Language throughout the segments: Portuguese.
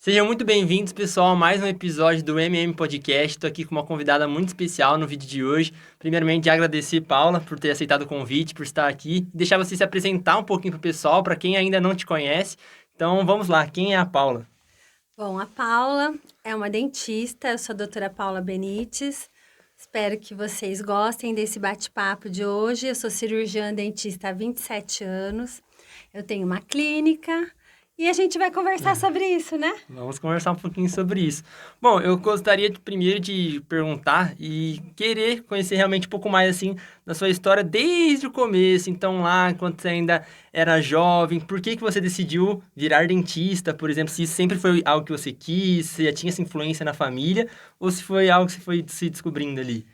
Sejam muito bem-vindos, pessoal, a mais um episódio do Podcast. Estou aqui com uma convidada muito especial no vídeo de hoje. Primeiramente, agradecer, Paula, por ter aceitado o convite, por estar aqui. Deixar você se apresentar um pouquinho para o pessoal, para quem ainda não te conhece. Então, vamos lá. Quem é a Paula? Bom, a Paula é uma dentista, eu sou a doutora Paula Benites. Espero que vocês gostem desse bate-papo de hoje. Eu sou cirurgiã dentista há 27 anos. Eu tenho uma clínica e a gente vai conversar sobre isso, né? Vamos conversar um pouquinho sobre isso. Bom, eu gostaria primeiro de perguntar e querer conhecer realmente um pouco mais, assim, da sua história desde o começo. Então, lá, quando você ainda era jovem, por que você decidiu virar dentista, por exemplo? Se isso sempre foi algo que você quis, se já tinha essa influência na família, ou se foi algo que você foi se descobrindo ali?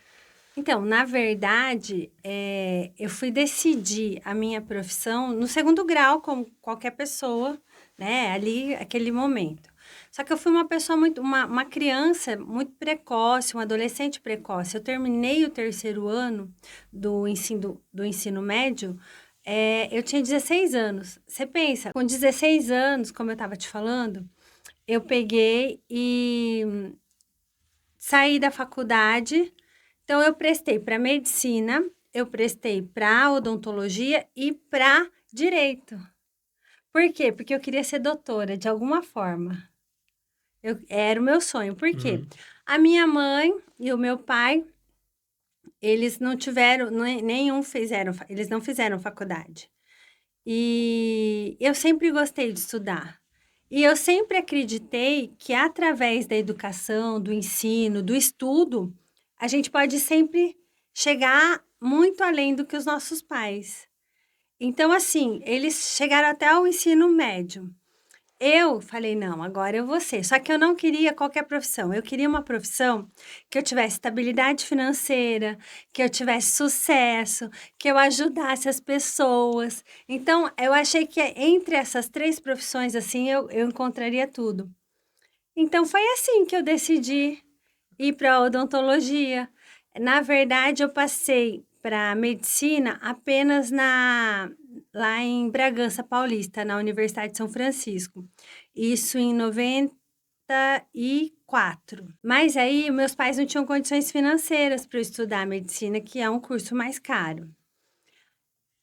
Então, na verdade, eu fui decidir a minha profissão no segundo grau, como qualquer pessoa, né? Ali, aquele momento. Só que eu fui uma pessoa uma criança muito precoce, um adolescente precoce. Eu terminei o terceiro ano do ensino médio, eu tinha 16 anos. Você pensa, com 16 anos, como eu estava te falando, eu peguei e saí da faculdade. Então, eu prestei para medicina, eu prestei para odontologia e para direito. Por quê? Porque eu queria ser doutora, de alguma forma. Era o meu sonho. Por quê? Uhum. A minha mãe e o meu pai, eles não tiveram, eles não fizeram faculdade. E eu sempre gostei de estudar. E eu sempre acreditei que através da educação, do ensino, do estudo, a gente pode sempre chegar muito além do que os nossos pais. Então, assim, eles chegaram até o ensino médio. Eu falei, não, agora eu vou ser. Só que eu não queria qualquer profissão. Eu queria uma profissão que eu tivesse estabilidade financeira, que eu tivesse sucesso, que eu ajudasse as pessoas. Então, eu achei que entre essas três profissões, assim, eu encontraria tudo. Então, foi assim que eu decidi ir para a odontologia. Na verdade, eu passei para medicina apenas lá em Bragança Paulista, na Universidade de São Francisco. Isso em 94. Mas aí, meus pais não tinham condições financeiras para eu estudar medicina, que é um curso mais caro.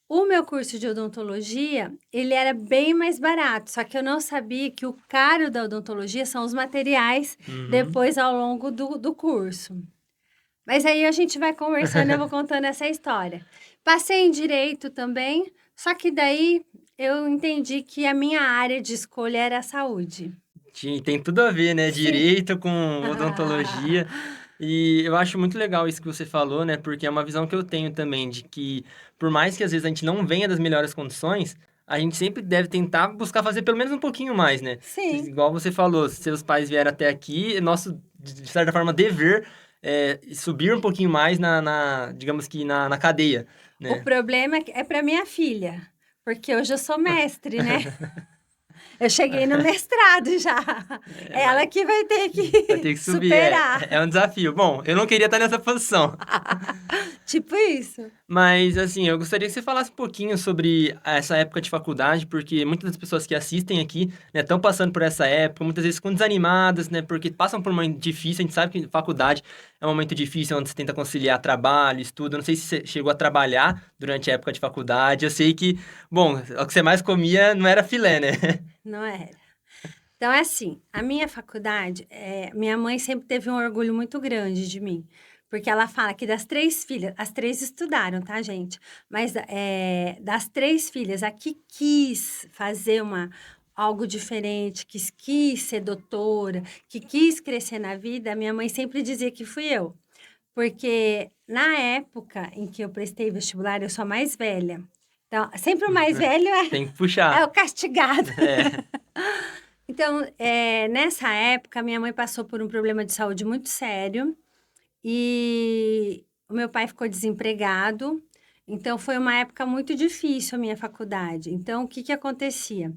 O meu curso de odontologia, ele era bem mais barato, só que eu não sabia que o caro da odontologia são os materiais Uhum. depois ao longo do curso. Mas aí a gente vai conversando, eu vou contando essa história. Passei em direito também, só que daí eu entendi que a minha área de escolha era a saúde. Tem tudo a ver, né? Sim. Direito com odontologia. E eu acho muito legal isso que você falou, né? Porque é uma visão que eu tenho também, de que por mais que às vezes a gente não venha das melhores condições, a gente sempre deve tentar buscar fazer pelo menos um pouquinho mais, né? Sim. Igual você falou, se seus pais vieram até aqui, é nosso, de certa forma, dever subir um pouquinho mais digamos que na cadeia, O né? problema é para minha filha, porque hoje eu sou mestre, né? Eu cheguei no mestrado já. É ela Mas que vai ter vai que ter que subir, superar. é um desafio. Bom, eu não queria estar nessa posição. Tipo isso. Mas, assim, eu gostaria que você falasse um pouquinho sobre essa época de faculdade, porque muitas das pessoas que assistem aqui, né, estão passando por essa época, muitas vezes ficam desanimadas, né, porque passam por um momento difícil, a gente sabe que faculdade é um momento difícil, onde você tenta conciliar trabalho, estudo, eu não sei se você chegou a trabalhar durante a época de faculdade, eu sei que, bom, o que você mais comia não era filé, né? Não era. Então, é assim, a minha faculdade, minha mãe sempre teve um orgulho muito grande de mim. Porque ela fala que das três filhas, as três estudaram, tá, gente? Mas das três filhas, a que quis fazer algo diferente, que quis ser doutora, que quis crescer na vida, a minha mãe sempre dizia que fui eu. Porque na época em que eu prestei vestibular, eu sou a mais velha. Então, sempre o mais velho Tem que é puxar. o castigado. É. Então, nessa época, minha mãe passou por um problema de saúde muito sério e o meu pai ficou desempregado. Então, foi uma época muito difícil a minha faculdade. Então, o que que acontecia?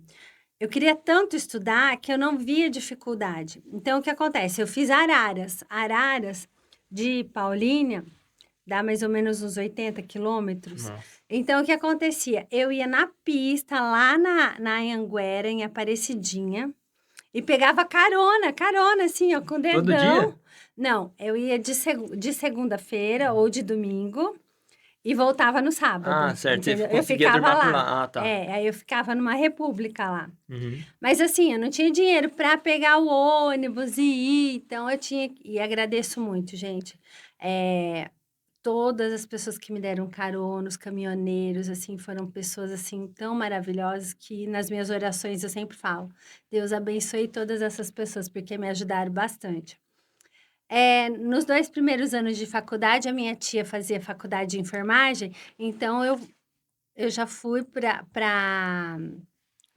Eu queria tanto estudar que eu não via dificuldade. Então, o que acontece? Eu fiz Araras. Araras de Paulínia dá mais ou menos uns 80 quilômetros. Nossa. Então, o que acontecia? Eu ia na pista, lá na Anhanguera, em Aparecidinha, E pegava carona, assim, ó, com o Todo dia? dedão. Não, eu ia de segunda-feira ou de domingo e voltava no Ah, sábado, certo. Você entendeu? Eu conseguia ficava dormir por lá. lá. Ah, tá. Aí eu ficava numa república lá. Uhum. Mas assim, eu não tinha dinheiro para pegar o ônibus e ir, então eu tinha. E agradeço muito, gente. É, todas as pessoas que me deram carona, os caminhoneiros, assim, foram pessoas assim tão maravilhosas que nas minhas orações eu sempre falo: Deus abençoe todas essas pessoas, porque me ajudaram bastante. Nos 2 primeiros anos de faculdade, a minha tia fazia faculdade de enfermagem, então eu já fui para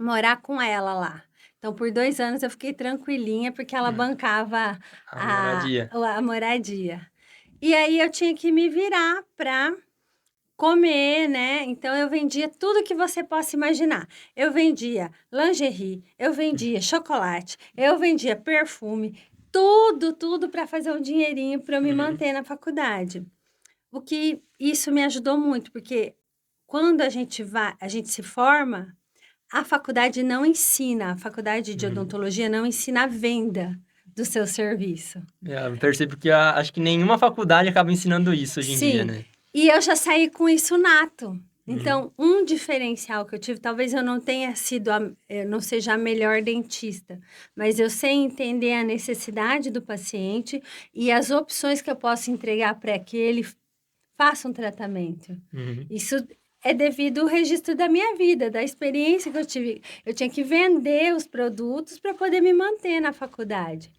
morar com ela lá. Então, por 2 anos eu fiquei tranquilinha, porque ela Hum. bancava A a moradia. a moradia. E aí eu tinha que me virar para comer, né, então eu vendia tudo que você possa imaginar. Eu vendia lingerie, eu vendia chocolate, eu vendia perfume, tudo para fazer um dinheirinho para eu me Uhum. manter na faculdade. O que isso me ajudou muito, porque quando a gente se forma, a faculdade não ensina, a faculdade de Uhum. odontologia não ensina a venda do seu serviço. Eu percebo que acho que nenhuma faculdade acaba ensinando isso hoje em dia, Sim, né? e eu já saí com isso nato. Uhum. Então, um diferencial que eu tive, talvez eu não tenha sido, eu não seja a melhor dentista, mas eu sei entender a necessidade do paciente e as opções que eu posso entregar para que ele faça um tratamento. Uhum. Isso é devido ao registro da minha vida, da experiência que eu tive. Eu tinha que vender os produtos para poder me manter na faculdade.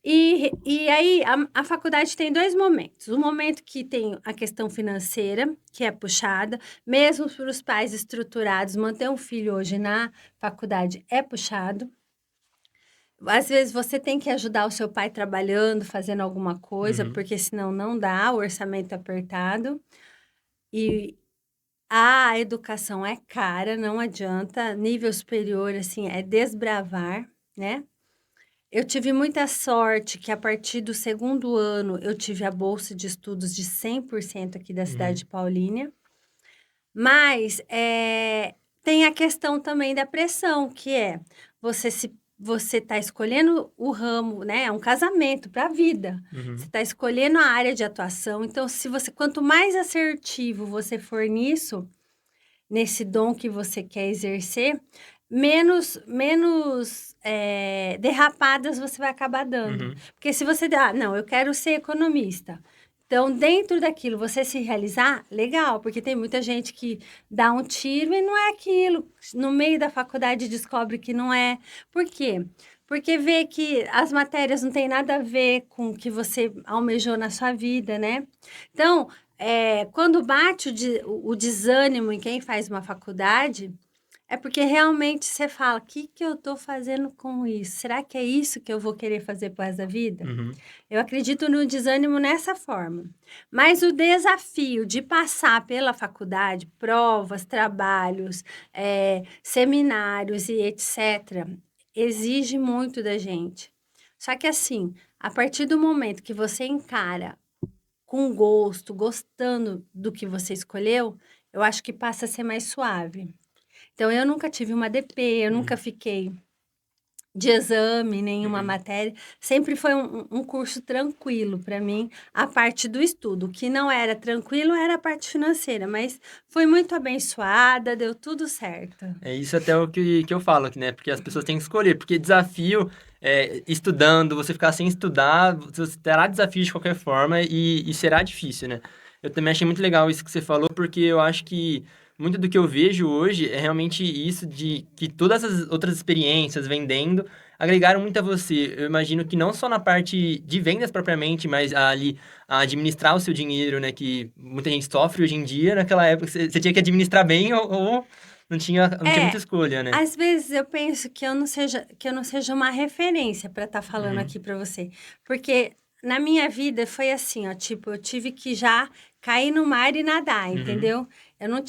E aí, a faculdade tem 2 momentos. O momento que tem a questão financeira, que é puxada, mesmo para os pais estruturados, manter um filho hoje na faculdade é puxado. Às vezes você tem que ajudar o seu pai trabalhando, fazendo alguma coisa, Uhum. porque senão não dá, o orçamento é apertado. E a educação é cara, não adianta. Nível superior, assim, é desbravar, né? Eu tive muita sorte que a partir do segundo ano eu tive a bolsa de estudos de 100% aqui da cidade Uhum. de Paulínia, mas tem a questão também da pressão, que é você está escolhendo o ramo, né? É um casamento para a vida. Você Uhum. está escolhendo a área de atuação. Então, se você quanto mais assertivo você for nisso, nesse dom que você quer exercer, menos derrapadas você vai acabar dando. Uhum. Porque se você não, eu quero ser economista. Então, dentro daquilo, você se realizar, legal, porque tem muita gente que dá um tiro e não é aquilo. No meio da faculdade descobre que não é. Por quê? Porque vê que as matérias não têm nada a ver com o que você almejou na sua vida, né? Então, quando bate o desânimo em quem faz uma faculdade, é porque realmente você fala: o que, que eu estou fazendo com isso? Será que é isso que eu vou querer fazer por resto da vida? Uhum. Eu acredito no desânimo nessa forma. Mas o desafio de passar pela faculdade, provas, trabalhos, seminários e etc., exige muito da gente. Só que assim, a partir do momento que você encara com gosto, gostando do que você escolheu, eu acho que passa a ser mais suave. Então, eu nunca tive uma DP, eu nunca Uhum. fiquei de exame, nenhuma Uhum. matéria. Sempre foi um curso tranquilo para mim, a parte do estudo. O que não era tranquilo era a parte financeira, mas foi muito abençoada, deu tudo certo. É isso até o que eu falo aqui, né? Porque as pessoas têm que escolher. Porque desafio, estudando, você ficar sem estudar, você terá desafio de qualquer forma e será difícil, né? Eu também achei muito legal isso que você falou, porque eu acho que muito do que eu vejo hoje é realmente isso de que todas as outras experiências vendendo agregaram muito a você. Eu imagino que não só na parte de vendas propriamente, mas ali a administrar o seu dinheiro, né? Que muita gente sofre hoje em dia. Naquela época você tinha que administrar bem ou não tinha muita É, escolha, né? às vezes eu penso que eu não seja uma referência para estar falando Uhum. aqui para você, porque na minha vida foi assim, ó, tipo, eu tive que já cair no mar e nadar, Uhum. entendeu? Eu não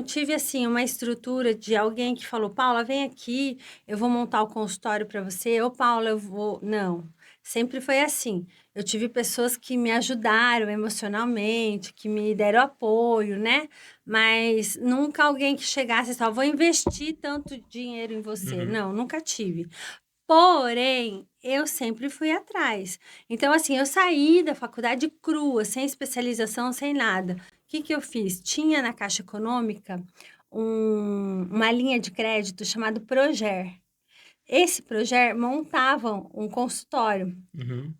tive assim uma estrutura de alguém que falou: "Paula, vem aqui, eu vou montar o consultório para você". Ou "Paula, eu vou". Não. Sempre foi assim. Eu tive pessoas que me ajudaram emocionalmente, que me deram apoio, né? Mas nunca alguém que chegasse e "Vou investir tanto dinheiro em você". Uhum. Não, nunca tive. Porém, eu sempre fui atrás. Então, assim, eu saí da faculdade crua, sem especialização, sem nada. O que que eu fiz? Tinha na Caixa Econômica uma linha de crédito chamado Proger. Esse Proger montava um consultório, Uhum.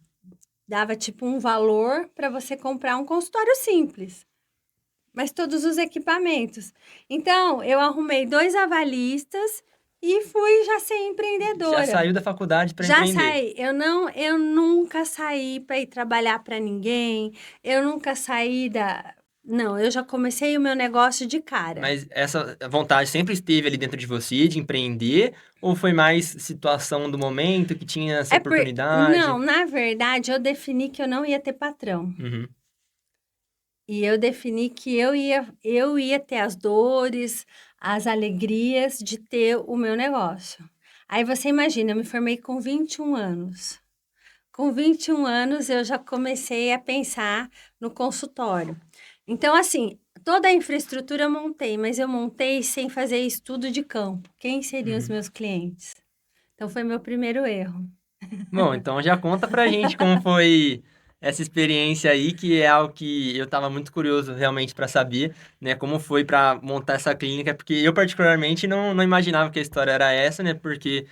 dava tipo um valor para você comprar um consultório simples, mas todos os equipamentos. Então, eu arrumei 2 avalistas e fui já ser Já empreendedora. saiu da faculdade para Já empreender. saí. Eu nunca saí para ir trabalhar para ninguém. Eu nunca saí da. Não, eu já comecei o meu negócio de cara. Mas essa vontade sempre esteve ali dentro de você de empreender? Ou foi mais situação do momento que tinha essa É por. Não, oportunidade? na verdade, eu defini que eu não ia ter patrão. Uhum. E eu defini que eu ia ter as dores, as alegrias de ter o meu negócio. Aí você imagina, eu me formei com 21 anos. Com 21 anos, eu já comecei a pensar no consultório. Então, assim, toda a infraestrutura eu montei, mas eu montei sem fazer estudo de campo. Quem seriam os Uhum. meus clientes? Então, foi meu primeiro erro. Bom, então já conta pra gente como foi essa experiência aí, que é algo que eu tava muito curioso realmente pra saber, né? Como foi pra montar essa clínica, porque eu particularmente não imaginava que a história era essa, né? Porque,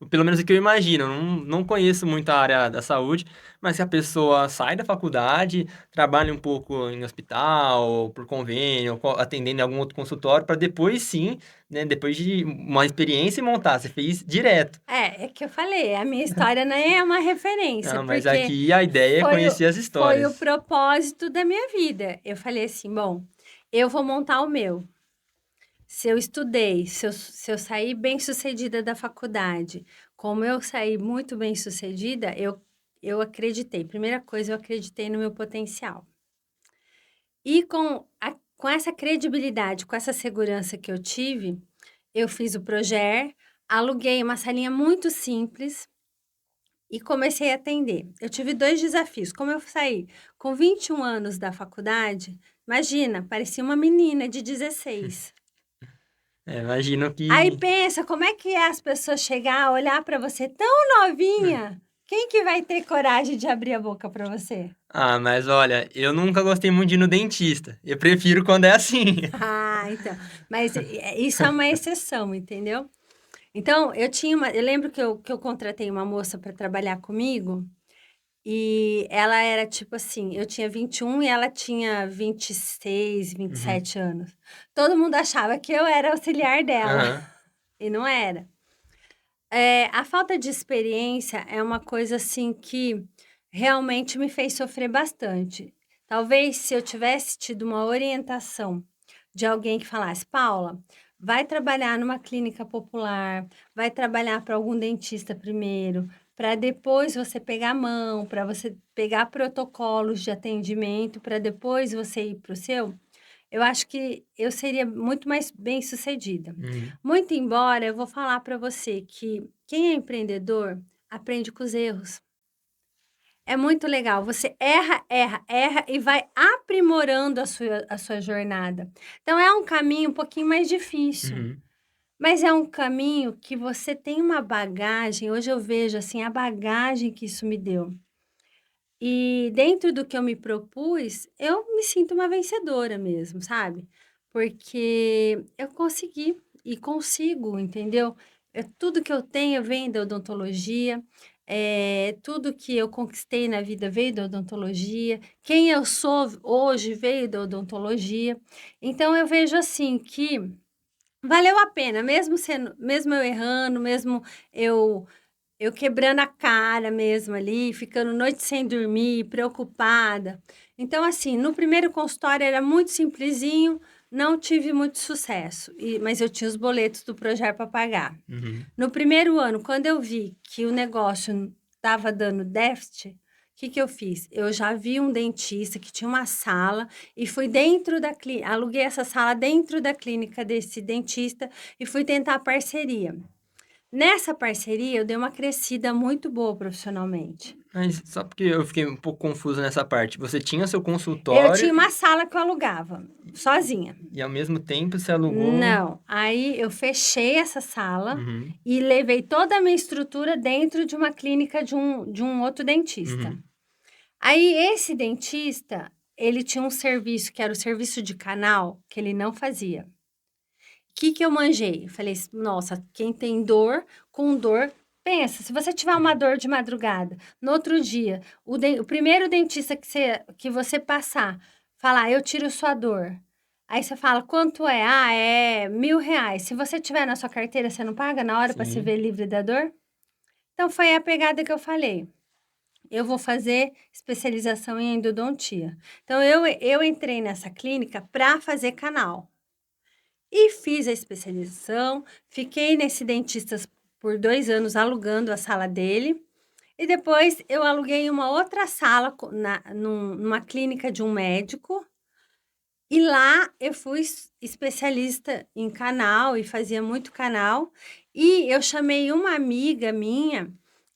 pelo menos o que eu imagino, eu não conheço muito a área da saúde, mas se a pessoa sai da faculdade, trabalha um pouco em hospital, ou por convênio, ou atendendo em algum outro consultório, para depois sim, né? Depois de uma experiência e montar, você fez direto. É que eu falei, a minha história não é uma referência, Não, mas porque aqui a ideia é foi o, conhecer as foi o histórias. propósito da minha vida. Eu falei assim, bom, eu vou montar o meu. Se eu estudei, se eu saí bem-sucedida da faculdade, como eu saí muito bem-sucedida, eu acreditei. Primeira coisa, eu acreditei no meu potencial. E com essa credibilidade, com essa segurança que eu tive, eu fiz o Proger, aluguei uma salinha muito simples e comecei a atender. Eu tive 2 desafios. Como eu saí com 21 anos da faculdade, imagina, parecia uma menina de 16. É, imagino Aí que. pensa, como é que é as pessoas chegar, olhar para você tão novinha? Quem que vai ter coragem de abrir a boca para você? Ah, mas olha, eu nunca gostei muito de ir no dentista. Eu prefiro quando é assim. Ah, então. Mas isso é uma exceção, entendeu? Então, eu lembro que eu contratei uma moça para trabalhar comigo e ela era tipo assim, eu tinha 21 e ela tinha 26, Uhum. 27 anos. Todo mundo achava que eu era auxiliar dela Aham. e não era. A falta de experiência é uma coisa, assim, que realmente me fez sofrer bastante. Talvez se eu tivesse tido uma orientação de alguém que falasse: "Paula, vai trabalhar numa clínica popular, vai trabalhar para algum dentista primeiro, para depois você pegar a mão, para você pegar protocolos de atendimento, para depois você ir para o seu", eu acho que eu seria muito mais bem-sucedida. Uhum. Muito embora eu vou falar para você que quem é empreendedor aprende com os erros. É muito legal, você erra, erra, erra e vai aprimorando a sua jornada. Então é um caminho um pouquinho mais difícil, Uhum. mas é um caminho que você tem uma bagagem, hoje eu vejo, assim, a bagagem que isso me deu. E dentro do que eu me propus, eu me sinto uma vencedora mesmo, sabe? Porque eu consegui e consigo, entendeu? Tudo que eu tenho vem da odontologia, tudo que eu conquistei na vida veio da odontologia, quem eu sou hoje veio da odontologia. Então eu vejo assim que valeu a pena, mesmo eu errando, mesmo eu eu quebrando a cara mesmo ali, ficando noite sem dormir, preocupada. Então, assim, no primeiro consultório era muito simplesinho, não tive muito sucesso, mas eu tinha os boletos do projeto para pagar. Uhum. No primeiro ano, quando eu vi que o negócio estava dando déficit, o que que eu fiz? Eu já vi um dentista que tinha uma sala e fui dentro da clínica, aluguei essa sala dentro da clínica desse dentista e fui tentar parceria. Nessa parceria, eu dei uma crescida muito boa profissionalmente. Mas só porque eu fiquei um pouco confuso nessa parte. Você tinha seu Eu consultório tinha uma sala que eu alugava, sozinha. e ao mesmo tempo você alugou. Não, aí eu fechei essa sala Uhum, e levei toda a minha estrutura dentro de uma clínica de um outro dentista. uhum, Aí esse dentista, ele tinha um serviço que era o serviço de canal, que ele não fazia. O que eu manjei? Eu falei: "Nossa, quem tem dor, com dor", pensa, se você tiver uma uhum, dor de madrugada, no outro dia, o primeiro dentista que você passar, falar: "Eu tiro sua dor". Aí você fala: "Quanto é?". "Ah, é R$ 1.000". Se você tiver na sua carteira, você não paga na hora para se sim. ver livre da dor? Então foi a pegada que eu falei: "Eu vou fazer especialização em endodontia". Então eu entrei nessa clínica para fazer canal. E fiz a especialização, fiquei nesse dentista por 2 anos alugando a sala dele, e depois eu aluguei uma outra sala numa clínica de um médico, e lá eu fui especialista em canal e fazia muito canal, e eu chamei uma amiga minha,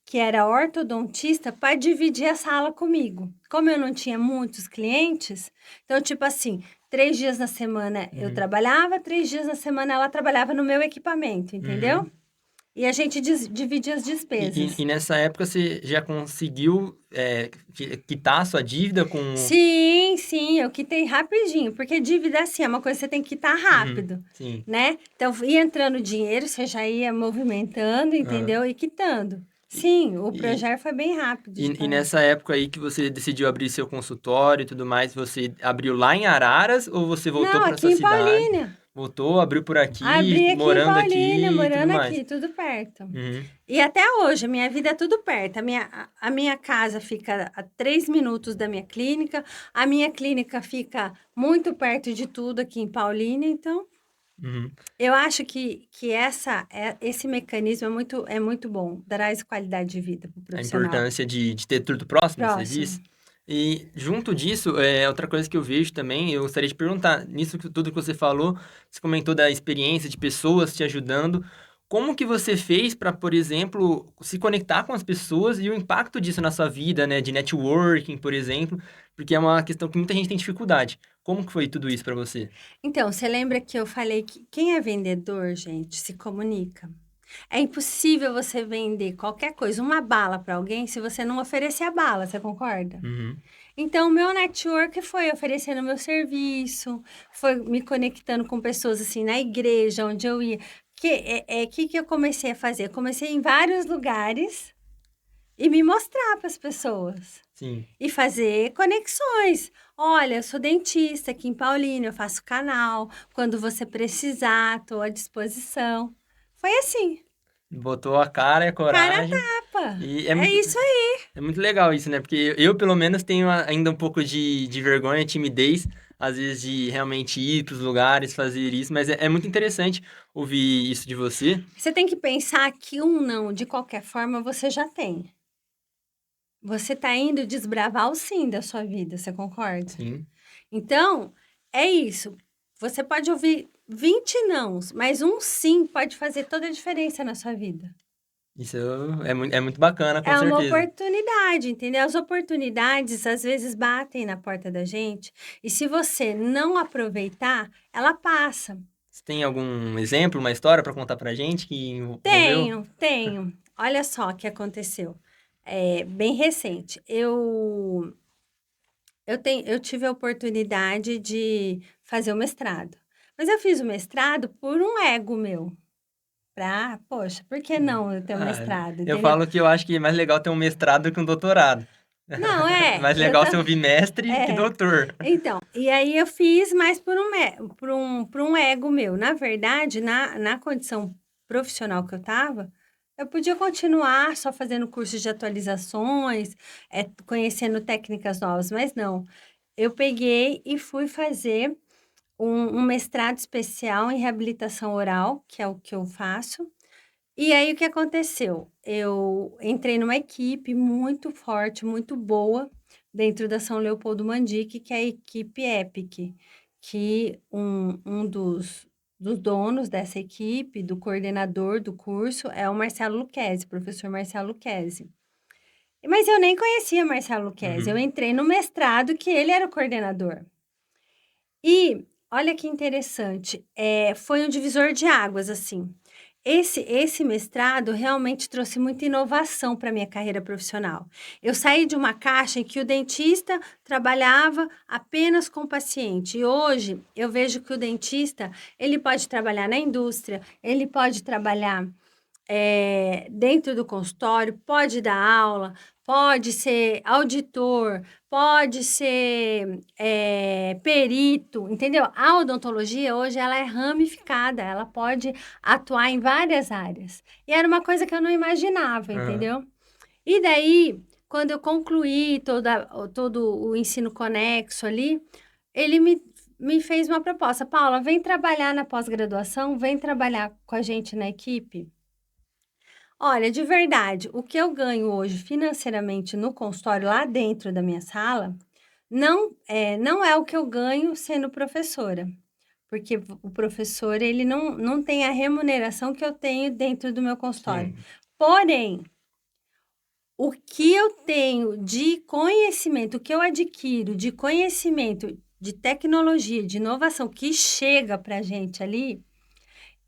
que era ortodontista, para dividir a sala comigo. Como eu não tinha muitos clientes, então, tipo assim, 3 dias na semana eu Uhum, trabalhava, 3 dias na semana ela trabalhava no meu equipamento, entendeu? uhum. E a gente dividia as E despesas. nessa época você já conseguiu quitar a sua dívida com. Sim, sim, eu quitei rapidinho, porque dívida, assim, é uma coisa que você tem que quitar Uhum, rápido, sim. né? Então, ia entrando dinheiro, você já ia movimentando, Aham. entendeu? E quitando. E, Sim, o e, projeto foi bem rápido de e pagar. nessa época aí que você decidiu abrir seu consultório e tudo mais, você abriu lá em Araras ou você voltou Não, para aqui sua em cidade? Paulínia. Voltou, abriu por aqui, Abri aqui em morando Paulínia, aqui e tudo morando mais. aqui, tudo perto. Uhum, E até hoje, a minha vida é tudo perto. A minha casa fica a 3 minutos da minha clínica, a minha clínica fica muito perto de tudo aqui em Paulínia, então uhum. eu acho que esse mecanismo é muito bom, traz qualidade de vida para o A profissional. importância de ter tudo próximo, você Próximo. disse. E junto disso, outra coisa que eu vejo também, eu gostaria de perguntar, nisso tudo que você falou, você comentou da experiência de pessoas te ajudando, como que você fez para, por exemplo, se conectar com as pessoas e o impacto disso na sua vida, né, de networking, por exemplo, porque é uma questão que muita gente tem dificuldade. Como que foi tudo isso para você? Então, você lembra que eu falei que quem é vendedor, gente, se comunica? É impossível você vender qualquer coisa, uma bala para alguém, se você não oferecer a bala, você concorda? Uhum, Então, o meu network foi oferecendo meu serviço, foi me conectando com pessoas assim na igreja onde eu ia. Que eu comecei a fazer? Eu comecei em vários lugares e me mostrar para as pessoas sim. e fazer conexões. Olha, eu sou dentista aqui em Paulínia, eu faço canal. Quando você precisar, estou à disposição. Foi assim, Botou a cara e a cara a coragem. tapa. E É isso aí. é muito legal isso, né? Porque eu, pelo menos, tenho ainda um pouco de vergonha, timidez, às vezes, de realmente ir para os lugares, fazer isso, mas é muito interessante ouvir isso de você. Você tem que pensar que um não, de qualquer forma, você já tem. Você está indo desbravar o sim da sua vida, você concorda? Sim, Então, é isso. Você pode ouvir 20 nãos, mas um sim pode fazer toda a diferença na sua vida. isso é muito bacana, com É uma certeza. oportunidade, entendeu? As oportunidades às vezes batem na porta da gente e se você não aproveitar, ela passa. Você tem algum exemplo, uma história para contar pra gente que envolveu? Tenho, tenho. Olha só o que aconteceu. É bem recente. Eu tive a oportunidade de fazer o mestrado. Mas eu fiz o mestrado por um ego meu. Poxa, por que não eu ter um Ah, mestrado, eu entendeu? falo que eu acho que é mais legal ter um mestrado do que um doutorado. Não, Mais eu legal você também. ouvir mestre que É. doutor. Então, e aí eu fiz mais por um ego meu. Na verdade, na condição profissional que eu estava, eu podia continuar só fazendo cursos de atualizações, conhecendo técnicas novas, mas não. Eu peguei e fui fazer um mestrado especial em reabilitação oral, que é o que eu faço. E aí o que aconteceu? Eu entrei numa equipe muito forte, muito boa, dentro da São Leopoldo Mandic, que é a equipe EPIC, que um dos donos dessa equipe, do coordenador do curso, é o Marcelo Lucchesi, professor Marcelo Lucchesi. Mas eu nem conhecia Marcelo Lucchesi, eu Uhum. entrei no mestrado que ele era o coordenador. E olha que interessante, foi um divisor de águas, assim. Esse mestrado realmente trouxe muita inovação para minha carreira profissional. Eu saí de uma caixa em que o dentista trabalhava apenas com o paciente. E hoje eu vejo que o dentista, ele pode trabalhar na indústria, ele pode trabalhar dentro do consultório, pode dar aula, pode ser auditor, pode ser perito, entendeu? A odontologia hoje ela é ramificada, ela pode atuar em várias áreas. E era uma coisa que eu não imaginava, Aham. entendeu? E daí, quando eu concluí todo o ensino conexo ali, ele me fez uma proposta. Paula, vem trabalhar na pós-graduação, vem trabalhar com a gente na equipe. Olha, de verdade, o que eu ganho hoje financeiramente no consultório, lá dentro da minha sala, não é o que eu ganho sendo professora. Porque o professor, ele não tem a remuneração que eu tenho dentro do meu consultório. Sim. Porém, o que eu tenho de conhecimento, o que eu adquiro de conhecimento, de tecnologia, de inovação que chega para a gente ali,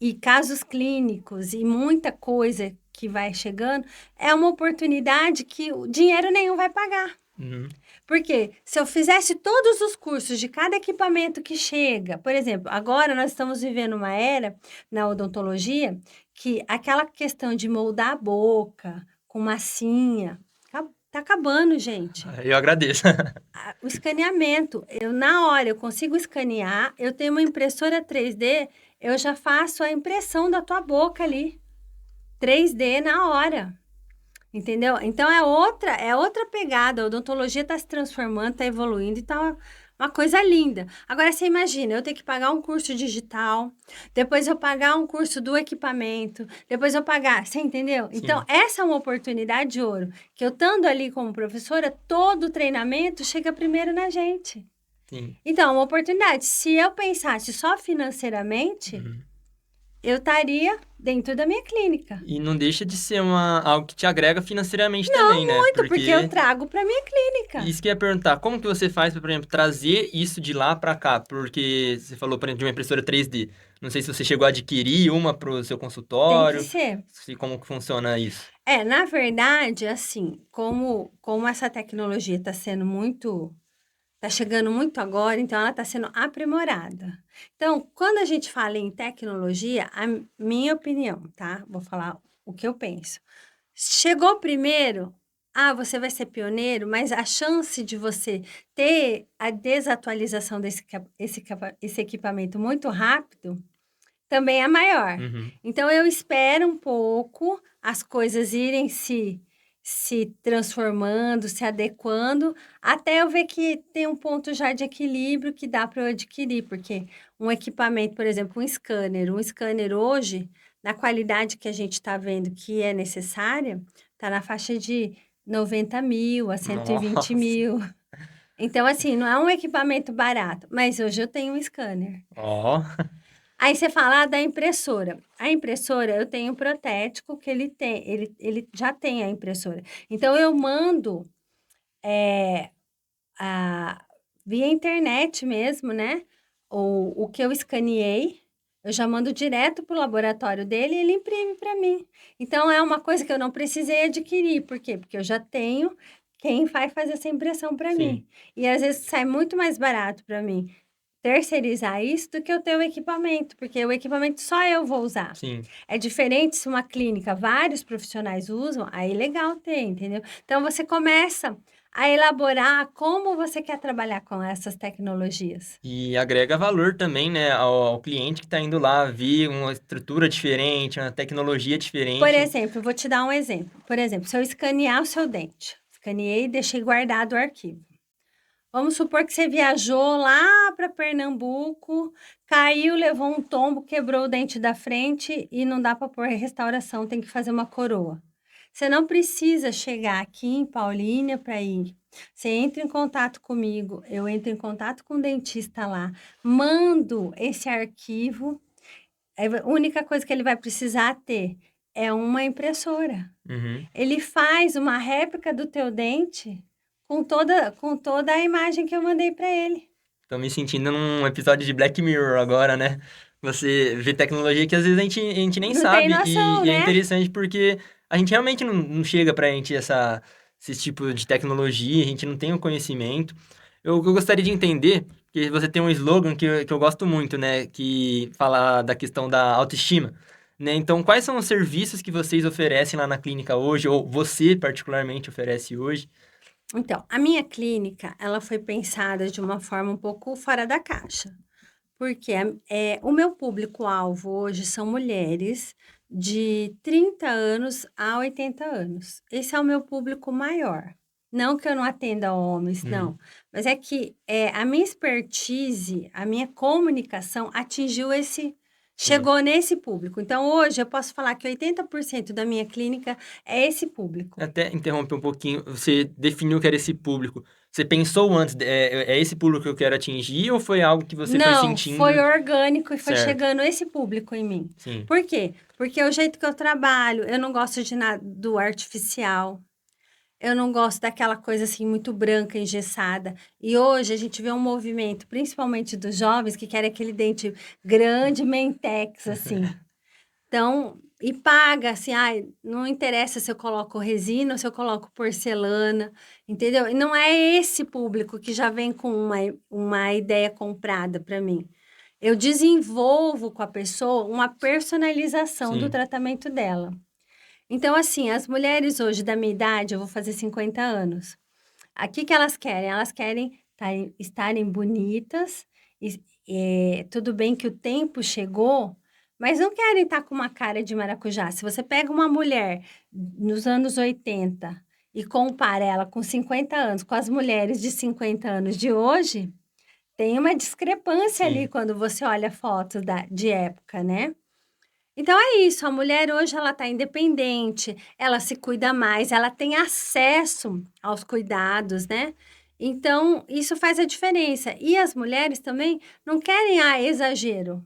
e casos clínicos e muita coisa que vai chegando, é uma oportunidade que o dinheiro nenhum vai pagar. Uhum. Porque se eu fizesse todos os cursos de cada equipamento que chega, por exemplo, agora nós estamos vivendo uma era na odontologia que aquela questão de moldar a boca com massinha, tá acabando, gente. Eu agradeço. O escaneamento, na hora eu consigo escanear, eu tenho uma impressora 3D, eu já faço a impressão da tua boca ali, 3D na hora, entendeu? Então é outra pegada, a odontologia está se transformando, está evoluindo e tá uma coisa linda. Agora você imagina, eu ter que pagar um curso digital, depois eu pagar um curso do equipamento, depois eu pagar, você entendeu? Então Sim, essa é uma oportunidade de ouro, que eu estando ali como professora, todo o treinamento chega primeiro na gente. sim. Então, é uma oportunidade. Se eu pensasse só financeiramente, Uhum. eu estaria dentro da minha clínica. E não deixa de ser algo que te agrega financeiramente também, Não né? muito, porque eu Porque trago para minha clínica. isso que eu ia perguntar, como que você faz para, por exemplo, trazer isso de lá para cá? Porque você falou, por exemplo, de uma impressora 3D. Não sei se você chegou a adquirir uma para o seu Tem que consultório, ser. como que funciona isso. Na verdade, assim, como essa tecnologia está chegando muito agora, então ela está sendo aprimorada. Então, quando a gente fala em tecnologia, a minha opinião, tá? Vou falar o que eu penso. Chegou primeiro, você vai ser pioneiro, mas a chance de você ter a desatualização esse equipamento muito rápido também é maior. Uhum. Então eu espero um pouco as coisas irem se transformando, se adequando, até eu ver que tem um ponto já de equilíbrio que dá para eu adquirir, porque um equipamento, por exemplo, um scanner hoje, na qualidade que a gente está vendo que é necessária, está na faixa de 90.000 a 120 Nossa. mil. Então, assim, não é um equipamento barato, mas hoje eu tenho um scanner. Ó. Aí você fala da impressora. A impressora, eu tenho um protético que ele já tem a impressora. Então, eu mando eh, a via internet mesmo, né, o que eu escaneei, eu já mando direto para o laboratório dele e ele imprime para mim. Então, é uma coisa que eu não precisei adquirir. Por quê? Porque eu já tenho quem vai fazer essa impressão para Sim, mim. E, às vezes, sai muito mais barato para mim terceirizar isso do que eu ter o equipamento, porque o equipamento só eu vou usar. sim. É diferente se uma clínica, vários profissionais usam, aí é legal ter, entendeu? Então você começa a elaborar como você quer trabalhar com essas tecnologias. E agrega valor também, né, ao cliente que está indo lá ver uma estrutura diferente, uma tecnologia Por diferente. exemplo, eu vou te dar um exemplo. Por exemplo, se eu escanear o seu dente, escaneei e deixei guardado o arquivo. Vamos supor que você viajou lá para Pernambuco, caiu, levou um tombo, quebrou o dente da frente e não dá para pôr restauração, tem que fazer uma coroa. Você não precisa chegar aqui em Paulínia para ir. Você entra em contato comigo, eu entro em contato com o dentista lá, mando esse arquivo A única coisa que ele vai precisar ter é uma impressora. Uhum. Ele faz uma réplica do teu dente com toda a imagem que eu mandei para ele. Tô me sentindo num episódio de Black Mirror agora, né? Você vê tecnologia que às vezes a gente nem Não tem sabe. noção, E é né? interessante porque a gente realmente não chega pra gente esse tipo de tecnologia, a gente não tem o conhecimento. Eu gostaria de entender, que você tem um slogan que eu gosto muito, né? Que fala da questão da autoestima. Né? Então, quais são os serviços que vocês oferecem lá na clínica hoje, ou você particularmente oferece hoje? Então, a minha clínica, ela foi pensada de uma forma um pouco fora da caixa. Porque o meu público-alvo hoje são mulheres de 30 anos a 80 anos. Esse é o meu público maior. Não que eu não atenda homens, Uhum. não. Mas é que a minha expertise, a minha comunicação atingiu Sim. chegou nesse público. Então, hoje eu posso falar que 80% da minha clínica é esse público. Até interromper um pouquinho, você definiu que era esse público. Você pensou antes, é esse público que eu quero atingir, ou foi algo que você foi Não, foi sentindo? orgânico e foi Certo, chegando esse público em mim. sim. Por quê? Porque é o jeito que eu trabalho, eu não gosto de nada do artificial. Eu não gosto daquela coisa assim muito branca, engessada. E hoje a gente vê um movimento, principalmente dos jovens, que querem aquele dente grande, mentex, assim. Então, e paga, assim, ai, não interessa se eu coloco resina ou se eu coloco porcelana, entendeu? E não é esse público que já vem com uma ideia comprada para mim. Eu desenvolvo com a pessoa uma personalização do Sim. tratamento dela. Então, assim, as mulheres hoje da minha idade, eu vou fazer 50 anos. Aqui que elas querem? Elas querem estarem bonitas, tudo bem que o tempo chegou, mas não querem estar com uma cara de maracujá. Se você pega uma mulher nos anos 80 e compara ela com 50 anos, com as mulheres de 50 anos de hoje, tem uma discrepância ali Sim. quando você olha fotos de época, né? Então é isso, a mulher hoje ela está independente, ela se cuida mais, ela tem acesso aos cuidados, né? Então, isso faz a diferença. E as mulheres também não querem exagero.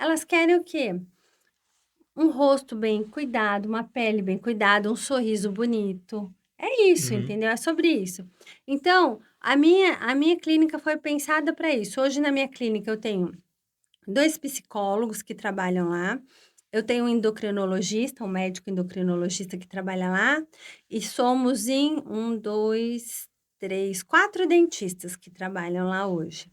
Elas querem o quê? Um rosto bem cuidado, uma pele bem cuidada, um sorriso bonito. É isso, Uhum. entendeu? É sobre isso. Então, a minha clínica foi pensada para isso. Hoje na minha clínica eu tenho 2 psicólogos que trabalham lá, eu tenho um endocrinologista, um médico endocrinologista que trabalha lá, e somos em 2, 3, 4 dentistas que trabalham lá hoje.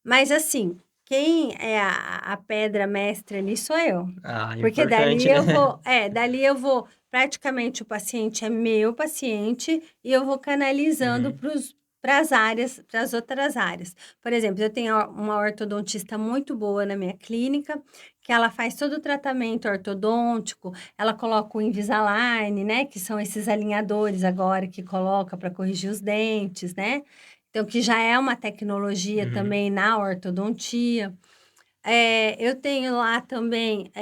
Mas assim, quem é a pedra mestra ali sou eu, Ah, porque dali importante, né? eu vou praticamente o paciente é meu paciente e eu vou canalizando Uhum. para as áreas, para as outras áreas. Por exemplo, eu tenho uma ortodontista muito boa na minha clínica, que ela faz todo o tratamento ortodôntico, ela coloca o Invisalign, né, que são esses alinhadores agora que coloca para corrigir os dentes, né? Então, que já é uma tecnologia Uhum. também na ortodontia. Eu tenho lá também,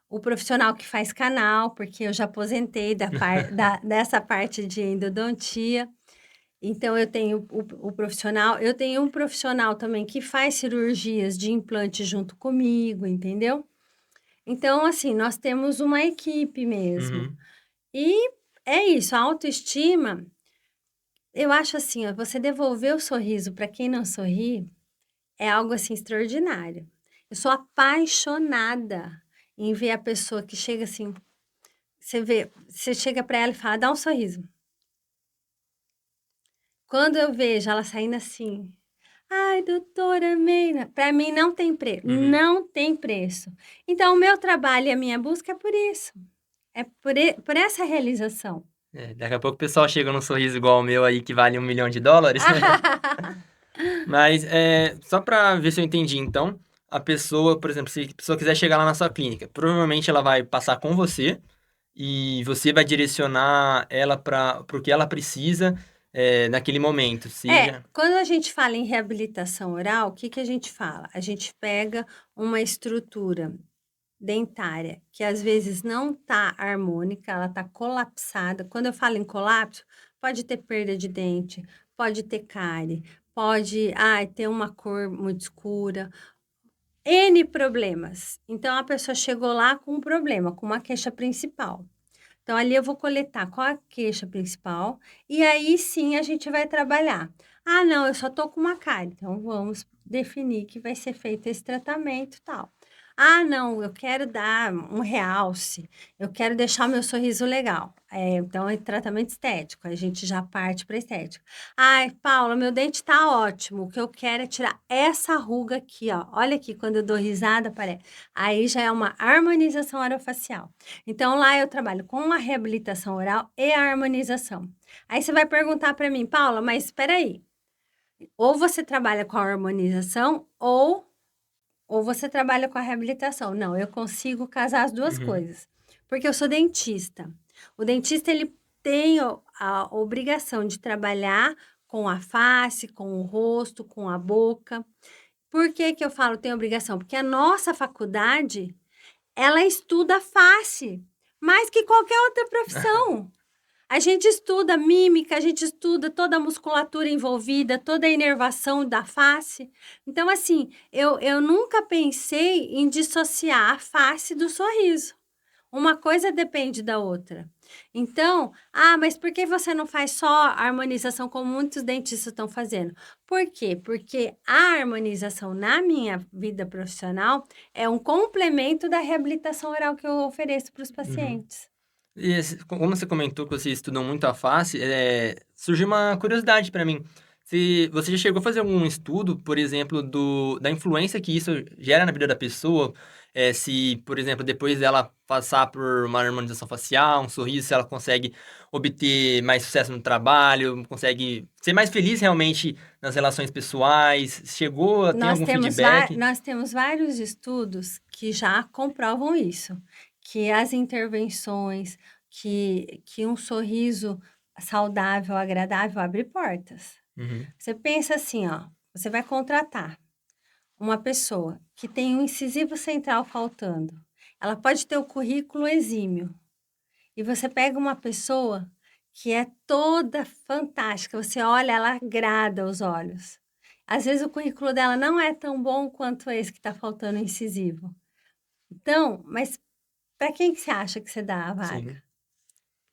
o profissional que faz canal, porque eu já aposentei dessa parte de endodontia. Então eu tenho o profissional, eu tenho um profissional também que faz cirurgias de implante junto comigo, entendeu? Então, assim, nós temos uma equipe mesmo. Uhum. E é isso, a autoestima, eu acho assim, ó, você devolver o sorriso para quem não sorri é algo, assim, extraordinário. Eu sou apaixonada em ver a pessoa que chega assim, você chega para ela e fala: "Dá um sorriso". Quando eu vejo ela saindo assim: "Ai, doutora Meina", para mim Uhum. não tem preço. Então o meu trabalho e a minha busca é por isso, é por essa realização. É, daqui a pouco o pessoal chega num sorriso igual o meu aí, que vale US$ 1.000.000. Mas, só pra ver se eu entendi, então, a pessoa, por exemplo, se a pessoa quiser chegar lá na sua clínica, provavelmente ela vai passar com você e você vai direcionar ela para o que ela precisa, naquele momento, seja Quando a gente fala em reabilitação oral, o que que a gente fala? A gente pega uma estrutura dentária que às vezes não está harmônica, ela está colapsada. Quando eu falo em colapso, pode ter perda de dente, pode ter cárie, pode, ter uma cor muito escura, N problemas. Então, a pessoa chegou lá com um problema, com uma queixa principal. Então, ali eu vou coletar qual a queixa principal e aí sim a gente vai trabalhar. Ah, não, eu só tô com uma cárie. Então, vamos definir que vai ser feito esse tratamento e tal. Ah, não, eu quero dar um realce, eu quero deixar o meu sorriso legal. Então, é tratamento estético, a gente já parte para estética. Ai, Paula, meu dente tá ótimo, o que eu quero é tirar essa ruga aqui, ó. Olha aqui, quando eu dou risada, aparece. Aí já é uma harmonização orofacial. Então, lá eu trabalho com a reabilitação oral e a harmonização. Aí você vai perguntar para mim, Paula, mas espera aí, ou você trabalha com a harmonização ou você trabalha com a reabilitação. Não, eu consigo casar as duas Uhum. coisas, porque eu sou dentista. O dentista, ele tem a obrigação de trabalhar com a face, com o rosto, com a boca. Por que que eu falo tem obrigação? Porque a nossa faculdade, ela estuda a face, mais que qualquer outra profissão. A gente estuda mímica, a gente estuda toda a musculatura envolvida, toda a inervação da face. Então, assim, eu nunca pensei em dissociar a face do sorriso. Uma coisa depende da outra. Então, mas por que você não faz só a harmonização como muitos dentistas estão fazendo? Por quê? Porque a harmonização na minha vida profissional é um complemento da reabilitação oral que eu ofereço para os Uhum. pacientes. E como você comentou que você estudou muito a face, surgiu uma curiosidade para mim. Se você já chegou a fazer algum estudo, por exemplo, da influência que isso gera na vida da pessoa, se, por exemplo, depois dela passar por uma harmonização facial, um sorriso, se ela consegue obter mais sucesso no trabalho, consegue ser mais feliz realmente nas relações pessoais, chegou a ter algum feedback? Nós temos vários estudos que já comprovam isso, que as intervenções, que um sorriso saudável, agradável, abre portas. Uhum. Você pensa assim, ó, você vai contratar uma pessoa que tem um incisivo central faltando. Ela pode ter o currículo exímio. E você pega uma pessoa que é toda fantástica, você olha, ela agrada os olhos. Às vezes o currículo dela não é tão bom quanto esse que está faltando incisivo. Então, mas para quem que você acha que você dá a vaga? Sim.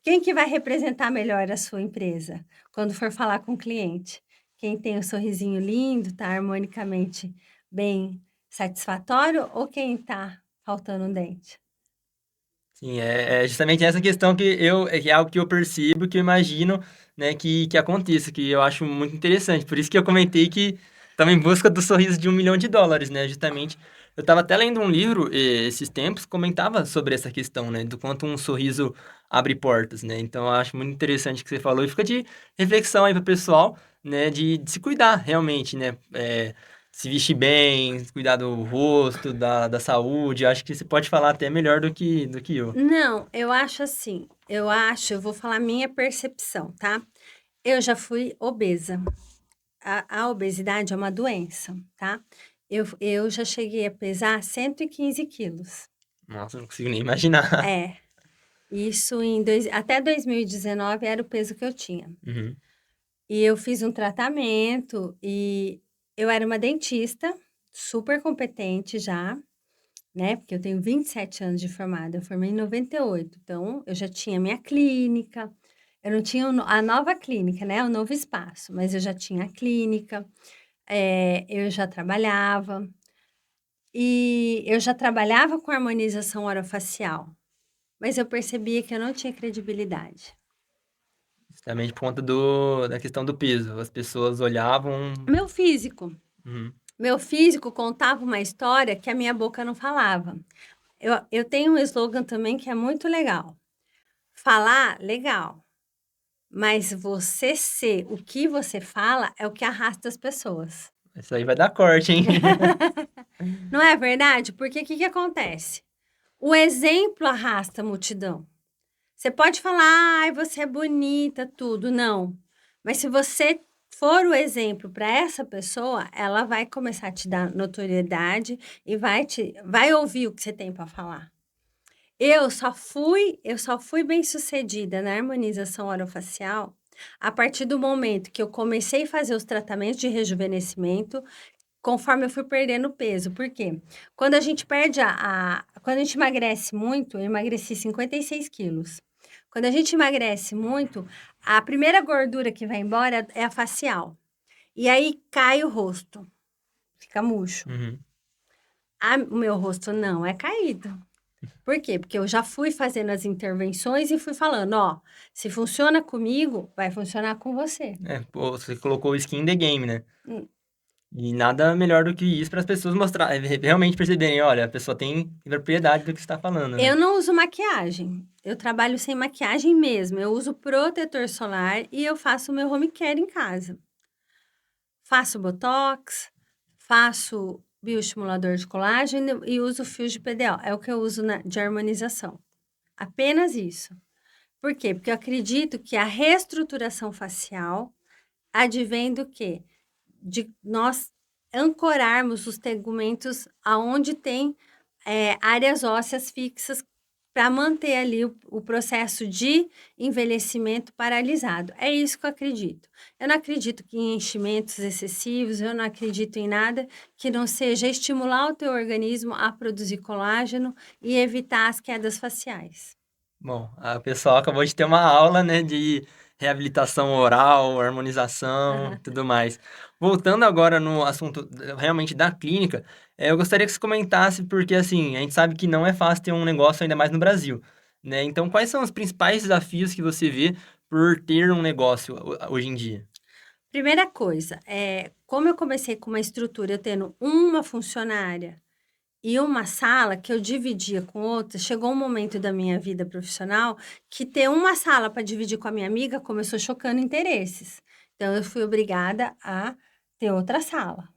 Quem que vai representar melhor a sua empresa quando for falar com o cliente? Quem tem o sorrisinho lindo, está harmonicamente bem satisfatório ou quem está faltando um dente? Sim, é justamente essa questão que é algo que eu percebo, que eu imagino, né, que aconteça, que eu acho muito interessante. Por isso que eu comentei que estava em busca do sorriso de US$ 1 milhão, né? Justamente, eu estava até lendo um livro esses tempos, comentava sobre essa questão, né, do quanto um sorriso abre portas, né? Então, eu acho muito interessante o que você falou e fica de reflexão aí para o pessoal, né, de se cuidar realmente, né? Se vestir bem, cuidar do rosto, da saúde. Acho que você pode falar até melhor do que eu. Não, eu acho assim, eu vou falar minha percepção, tá? Eu já fui obesa. A obesidade é uma doença, tá? Eu já cheguei a pesar 115 quilos. Nossa, não consigo nem imaginar. É, isso até 2019 era o peso que eu tinha. Uhum. E eu fiz um tratamento e eu era uma dentista, super competente já, né? Porque eu tenho 27 anos de formada, eu formei em 98, então eu já tinha minha clínica, eu não tinha a nova clínica, né? O novo espaço, mas eu já tinha a clínica, eu já trabalhava, e eu já trabalhava com harmonização orofacial, mas eu percebia que eu não tinha credibilidade. Justamente por conta da questão do peso. As pessoas olhavam. Meu físico, Uhum. meu físico contava uma história que a minha boca não falava. Eu tenho um slogan também que é muito legal. Falar, legal. Mas você ser o que você fala é o que arrasta as pessoas. Isso aí vai dar corte, hein? Não é verdade? Porque o que que acontece? O exemplo arrasta a multidão. Você pode falar, ai, você é bonita, tudo, não. Mas se você for o exemplo para essa pessoa, ela vai começar a te dar notoriedade e vai ouvir o que você tem para falar. Eu só fui bem-sucedida na harmonização orofacial a partir do momento que eu comecei a fazer os tratamentos de rejuvenescimento, conforme eu fui perdendo peso. Por quê? Quando a gente perde quando a gente emagrece muito, eu emagreci 56 quilos. Quando a gente emagrece muito, a primeira gordura que vai embora é a facial. E aí cai o rosto, fica murcho. Uhum. O meu rosto não é caído. Por quê? Porque eu já fui fazendo as intervenções e fui falando, ó, se funciona comigo, vai funcionar com você. Pô, você colocou o skin in the game, né? Hum. E nada melhor do que isso para as pessoas mostrar, realmente perceberem, olha, a pessoa tem propriedade do que você está falando, né? Eu não uso maquiagem. Eu trabalho sem maquiagem mesmo. Eu uso protetor solar e eu faço meu home care em casa. Faço botox, faço bioestimulador de colágeno e uso fios de PDO. É o que eu uso de harmonização. Apenas isso. Por quê? Porque eu acredito que a reestruturação facial advém do quê? De nós ancorarmos os tegumentos aonde tem áreas ósseas fixas para manter ali o processo de envelhecimento paralisado. É isso que eu acredito. Eu não acredito que em enchimentos excessivos, eu não acredito em nada que não seja estimular o teu organismo a produzir colágeno e evitar as quedas faciais. Bom, a pessoa acabou de ter uma aula, né, de reabilitação oral, harmonização e tudo mais. Voltando agora no assunto realmente da clínica, eu gostaria que você comentasse, porque assim, a gente sabe que não é fácil ter um negócio ainda mais no Brasil, né? Então, quais são os principais desafios que você vê por ter um negócio hoje em dia? Primeira coisa, como eu comecei com uma estrutura, eu tendo uma funcionária e uma sala que eu dividia com outra, chegou um momento da minha vida profissional que ter uma sala para dividir com a minha amiga começou chocando interesses. Então, eu fui obrigada a ter outra sala.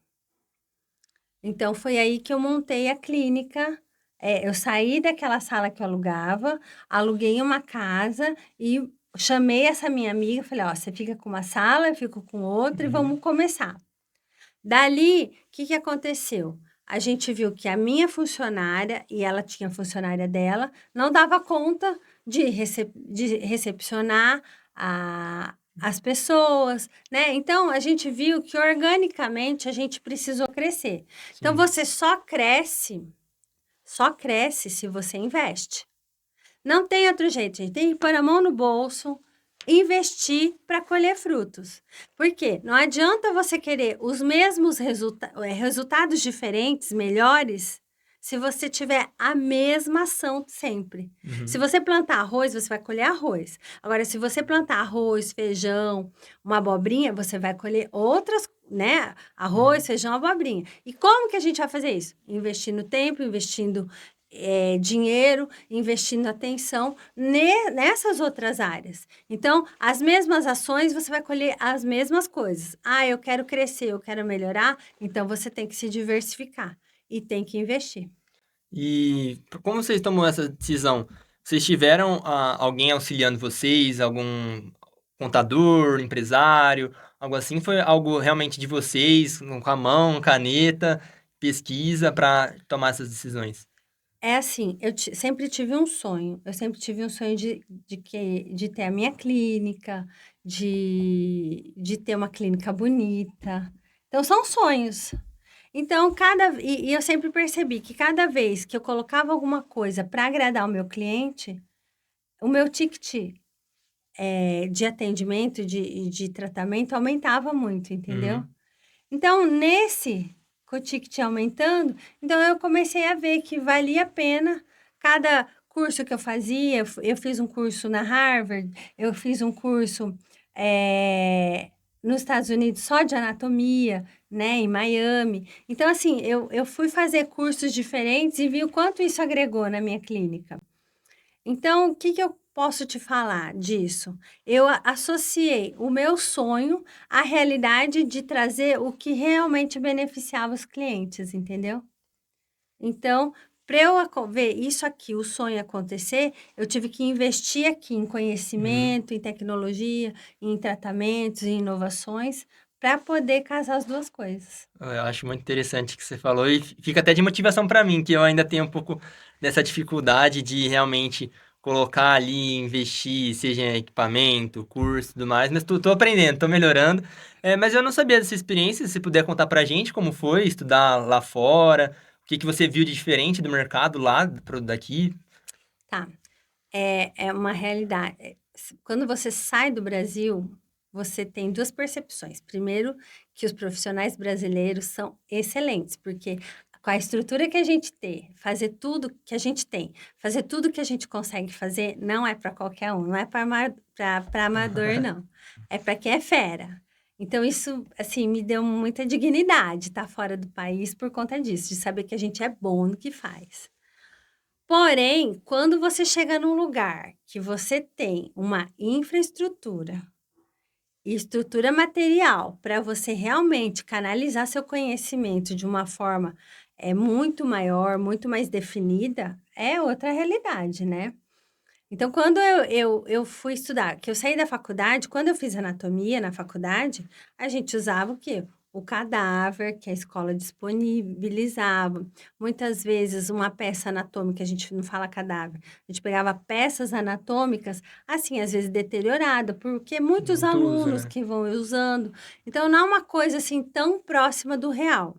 Então, foi aí que eu montei a clínica. Eu saí daquela sala que eu alugava, aluguei uma casa e chamei essa minha amiga, falei, ó, você fica com uma sala, eu fico com outra e vamos começar. Dali, o que que aconteceu? A gente viu que a minha funcionária, e ela tinha a funcionária dela, não dava conta de recepcionar as pessoas, né? Então, a gente viu que organicamente a gente precisou crescer. Então, Sim. você só cresce se você investe. Não tem outro jeito, gente. Tem que pôr a mão no bolso, investir para colher frutos. Por quê? Não adianta você querer os mesmos resultados diferentes, melhores, se você tiver a mesma ação sempre. Se Uhum. você plantar arroz, você vai colher arroz. Agora, se você plantar arroz, feijão, uma abobrinha, você vai colher outras, né? Arroz, Uhum. feijão, abobrinha. E como que a gente vai fazer isso? Investindo tempo, investindo dinheiro, investindo atenção nessas outras áreas. Então, as mesmas ações, você vai colher as mesmas coisas. Ah, eu quero crescer, eu quero melhorar, então você tem que se diversificar e tem que investir. E como vocês tomam essa decisão? Vocês tiveram alguém auxiliando vocês, algum contador, empresário, algo assim? Foi algo realmente de vocês, com a mão, caneta, pesquisa para tomar essas decisões? É assim, sempre tive um sonho. Eu sempre tive um sonho de ter a minha clínica, de ter uma clínica bonita. Então, são sonhos. Então, e eu sempre percebi que cada vez que eu colocava alguma coisa para agradar o meu cliente, o meu ticket de atendimento, de tratamento aumentava muito, entendeu? Uhum. Então, com o ticket aumentando, então eu comecei a ver que valia a pena cada curso que eu fazia. Eu fiz um curso na Harvard, eu fiz um curso nos Estados Unidos só de anatomia, né, em Miami. Então, assim, eu fui fazer cursos diferentes e vi o quanto isso agregou na minha clínica. Então, o que que eu posso te falar disso? Eu associei o meu sonho à realidade de trazer o que realmente beneficiava os clientes, entendeu? Então, para eu ver isso aqui, o sonho acontecer, eu tive que investir aqui em Uhum. conhecimento, em tecnologia, em tratamentos, em inovações, para poder casar as duas coisas. Eu acho muito interessante o que você falou e fica até de motivação para mim, que eu ainda tenho um pouco dessa dificuldade de realmente colocar ali, investir, seja em equipamento, curso e tudo mais, mas tô aprendendo, tô melhorando. Mas eu não sabia dessa experiência, se puder contar pra gente como foi estudar lá fora, o que que você viu de diferente do mercado lá, daqui. Tá. É uma realidade. Quando você sai do Brasil, você tem duas percepções. Primeiro, que os profissionais brasileiros são excelentes, porque com a estrutura que a gente tem, fazer tudo que a gente tem, fazer tudo que a gente consegue fazer, não é para qualquer um, não é para amador, não. É para quem é fera. Então, isso, assim, me deu muita dignidade estar fora do país por conta disso, de saber que a gente é bom no que faz. Porém, quando você chega num lugar que você tem uma infraestrutura e estrutura material para você realmente canalizar seu conhecimento de uma forma muito maior, muito mais definida, é outra realidade, né? Então, quando eu fui estudar, que eu saí da faculdade, quando eu fiz anatomia na faculdade, a gente usava o quê? O cadáver que a escola disponibilizava. Muitas vezes, uma peça anatômica, a gente não fala cadáver, a gente pegava peças anatômicas, assim, às vezes deteriorada, porque muitos Muito uso, alunos né? que vão usando. Então, não é uma coisa assim tão próxima do real.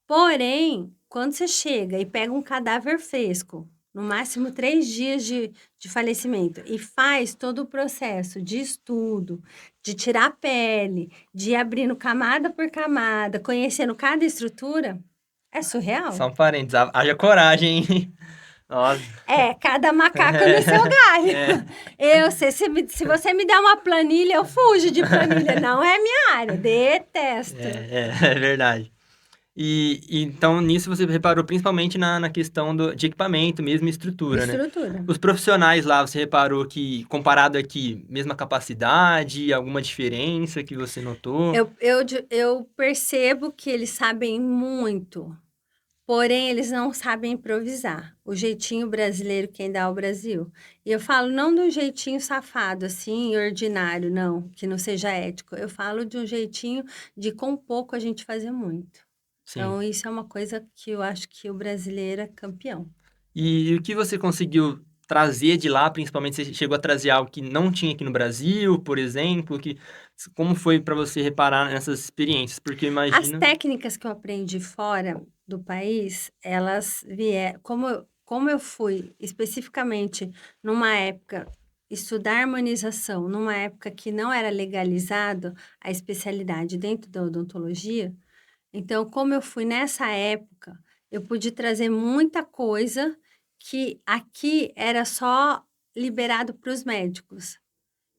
Porém, quando você chega e pega um cadáver fresco, no máximo 3 dias de falecimento, e faz todo o processo de estudo, de tirar a pele, de ir abrindo camada por camada, conhecendo cada estrutura, é surreal. Só um parênteses, haja coragem, hein? Nossa. Cada macaco no seu galho. É, Se você me der uma planilha, eu fujo de planilha. Não é minha área, detesto. é verdade. Então, nisso você reparou principalmente na questão de equipamento mesmo e estrutura, né? Estrutura. Os profissionais lá, você reparou que, comparado aqui, mesma capacidade, alguma diferença que você notou? Eu percebo que eles sabem muito, porém eles não sabem improvisar. O jeitinho brasileiro quem dá ao Brasil. E eu falo não de um jeitinho safado, assim, ordinário, não, que não seja ético. Eu falo de um jeitinho de com pouco a gente fazer muito. Sim. Então, isso é uma coisa que eu acho que o brasileiro é campeão. E o que você conseguiu trazer de lá, principalmente você chegou a trazer algo que não tinha aqui no Brasil, por exemplo, como foi para você reparar nessas experiências? Porque eu As imagino. técnicas que eu aprendi fora do país, elas vieram. Como eu fui especificamente numa época estudar harmonização, numa época que não era legalizado a especialidade dentro da odontologia, então, como eu fui nessa época, eu pude trazer muita coisa que aqui era só liberado para os médicos.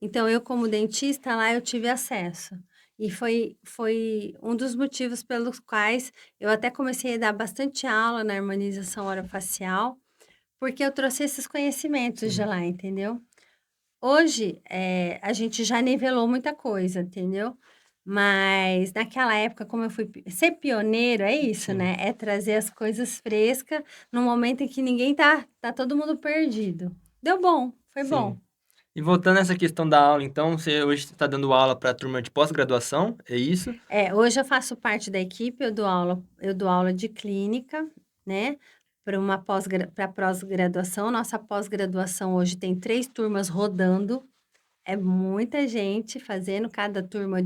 Então, eu como dentista, lá eu tive acesso. E foi um dos motivos pelos quais eu até comecei a dar bastante aula na harmonização orofacial, porque eu trouxe esses conhecimentos de Sim. lá, entendeu? Hoje, a gente já nivelou muita coisa, entendeu? Mas naquela época, como eu fui ser pioneiro é isso, Sim. né? É trazer as coisas frescas no momento em que ninguém tá todo mundo perdido. Deu bom, foi bom. Sim. E voltando a essa questão da aula, então, você hoje está dando aula para a turma de pós-graduação, é isso? Hoje eu faço parte da equipe, eu dou aula de clínica, né, para pós-graduação. Nossa pós-graduação hoje tem 3 turmas rodando, é muita gente fazendo, cada turma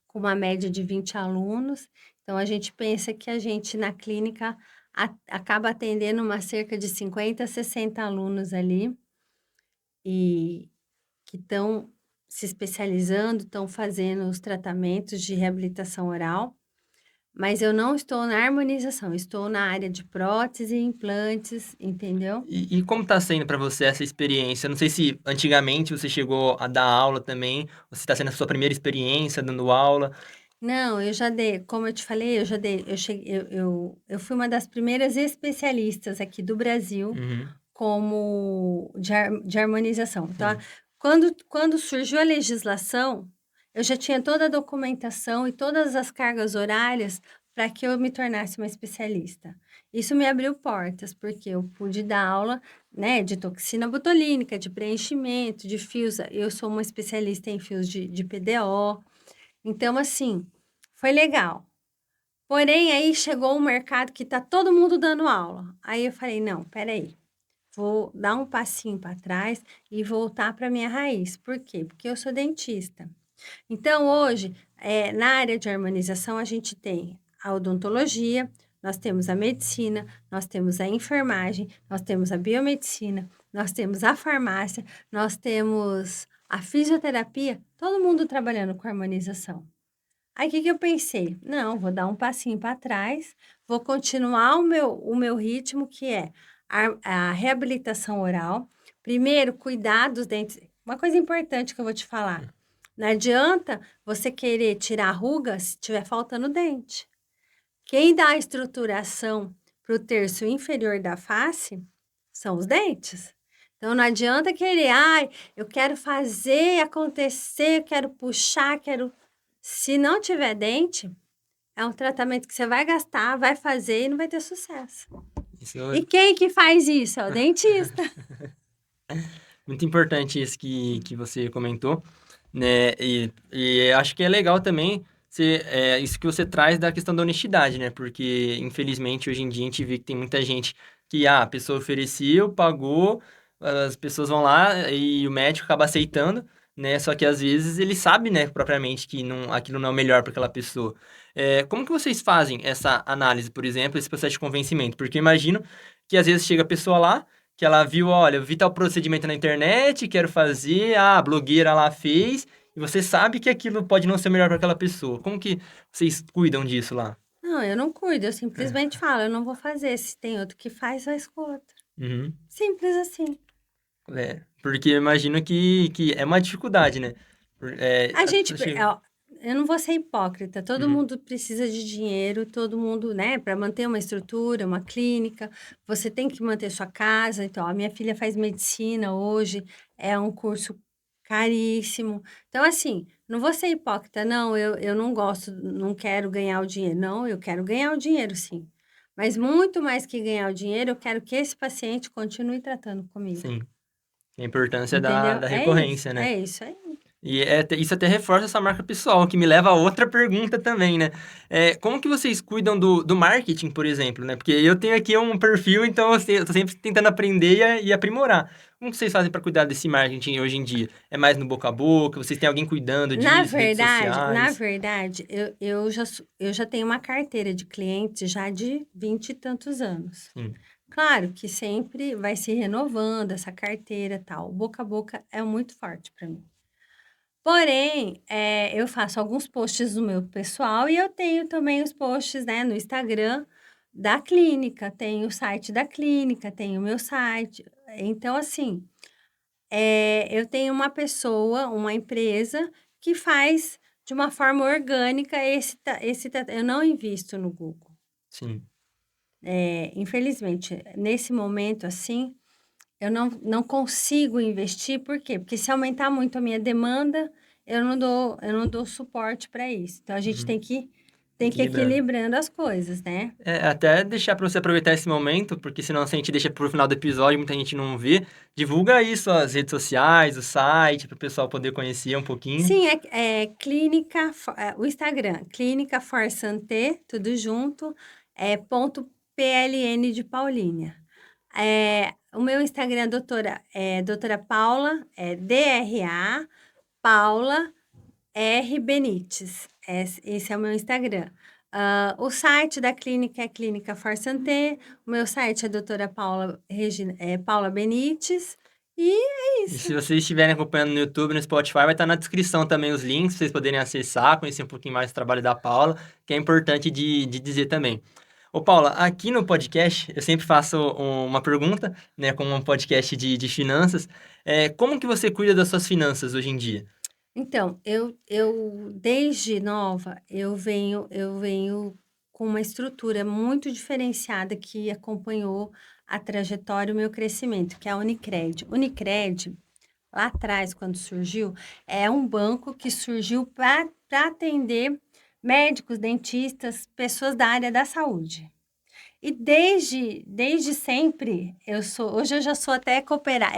com uma média de 20 alunos. Então, a gente pensa que a gente, na clínica, acaba atendendo uma cerca de 50, 60 alunos ali, e que estão se especializando, estão fazendo os tratamentos de reabilitação oral. Mas eu não estou na harmonização, estou na área de prótese e implantes, entendeu? E como está sendo para você essa experiência? Não sei se antigamente você chegou a dar aula também, ou se está sendo a sua primeira experiência dando aula. Não, eu já dei, como eu te falei, eu já dei, eu fui uma das primeiras especialistas aqui do Brasil Uhum, como de harmonização. Então, sim. quando surgiu a legislação, eu já tinha toda a documentação e todas as cargas horárias para que eu me tornasse uma especialista. Isso me abriu portas, porque eu pude dar aula, né, de toxina botulínica, de preenchimento, de fios. Eu sou uma especialista em fios de PDO. Então, assim, foi legal. Porém, aí chegou um mercado que tá todo mundo dando aula. Aí eu falei, não, peraí. vou dar um passinho para trás e voltar para minha raiz. Por quê? Porque eu sou dentista. Então, hoje, na área de harmonização, a gente tem a odontologia, nós temos a medicina, nós temos a enfermagem, nós temos a biomedicina, nós temos a farmácia, nós temos a fisioterapia, todo mundo trabalhando com harmonização. Aí, o que que eu pensei? Não, vou dar um passinho para trás, vou continuar o meu ritmo, que é a reabilitação oral. Primeiro, cuidar dos dentes. Uma coisa importante que eu vou te falar. Não adianta você querer tirar a ruga se tiver faltando dente. Quem dá a estruturação para o terço inferior da face são os dentes. Então, não adianta querer, ai, eu quero fazer acontecer, eu quero puxar, quero. Se não tiver dente, é um tratamento que você vai gastar, vai fazer e não vai ter sucesso. Isso E quem que faz isso? É o dentista. muito importante isso que você comentou, né? E acho que é legal também isso que você traz da questão da honestidade, né? Porque, infelizmente, hoje em dia a gente vê que tem muita gente que, a pessoa ofereceu, pagou, as pessoas vão lá e o médico acaba aceitando, né? Só que às vezes ele sabe, né, propriamente que não, aquilo não é o melhor para aquela pessoa. Como que vocês fazem essa análise, por exemplo, esse processo de convencimento? Porque eu imagino que às vezes chega a pessoa lá, que ela viu, olha, eu vi tal procedimento na internet, quero fazer, a blogueira lá fez, e você sabe que aquilo pode não ser melhor para aquela pessoa. Como que vocês cuidam disso lá? Não, eu não cuido, eu simplesmente É. falo, eu não vou fazer. Se tem outro que faz com outro. Uhum. Simples assim. Porque eu imagino que é uma dificuldade, né? A gente, Chega. eu não vou ser hipócrita, todo Uhum. mundo precisa de dinheiro, todo mundo, né, para manter uma estrutura, uma clínica, você tem que manter sua casa. Então, a minha filha faz medicina hoje, é um curso caríssimo. Então, assim, não vou ser hipócrita, não, eu não gosto, não quero ganhar o dinheiro. Não, eu quero ganhar o dinheiro, sim. Mas muito mais que ganhar o dinheiro, eu quero que esse paciente continue tratando comigo. Sim. A importância da, Entendeu? da recorrência, né? É isso aí. E isso até reforça essa marca pessoal, que me leva a outra pergunta também, né? Como que vocês cuidam do marketing, por exemplo, né? Porque eu tenho aqui um perfil, então eu tô sempre tentando aprender e aprimorar. Como que vocês fazem para cuidar desse marketing hoje em dia? É mais no boca a boca? Vocês têm alguém cuidando disso, redes Na sociais? verdade, eu já tenho uma carteira de clientes já de 20 e tantos anos. Sim. Claro que sempre vai se renovando essa carteira, tal. O boca a boca é muito forte para mim. Porém, eu faço alguns posts no meu pessoal e eu tenho também os posts, né, no Instagram da clínica. Tenho o site da clínica, tenho o meu site. Então, assim, eu tenho uma pessoa, uma empresa que faz de uma forma orgânica eu não invisto no Google. Sim. Infelizmente, nesse momento, assim, eu não consigo investir, por quê? Porque se aumentar muito a minha demanda, eu não dou suporte para isso. Então, a gente Uhum. tem que ir Equilibrando. equilibrando as coisas, né. Até deixar para você aproveitar esse momento, porque senão se a gente deixa pro final do episódio, muita gente não vê. Divulga aí suas redes sociais, o site, para o pessoal poder conhecer um pouquinho. Sim, o Instagram, Clínica For Santé, tudo junto, ponto PLN de Paulínia. O meu Instagram doutora Paula, DRA Paula R Benites. Esse é o meu Instagram. O site da clínica é Clínica For Santé, o meu site é doutora Paula Benites, e é E isso. se vocês estiverem acompanhando no YouTube, no Spotify, vai estar na descrição também os links para vocês poderem acessar, conhecer um pouquinho mais do trabalho da Paula, que é importante de dizer também. Ô, Paula, aqui no podcast eu sempre faço uma pergunta, né, como um podcast de finanças. Como que você cuida das suas finanças hoje em dia? Então, eu desde nova, eu venho com uma estrutura muito diferenciada que acompanhou a trajetória e o meu crescimento, que é a Unicred. Unicred, lá atrás, quando surgiu, é um banco que surgiu para atender médicos, dentistas, pessoas da área da saúde. E desde sempre, hoje eu já sou até cooperada,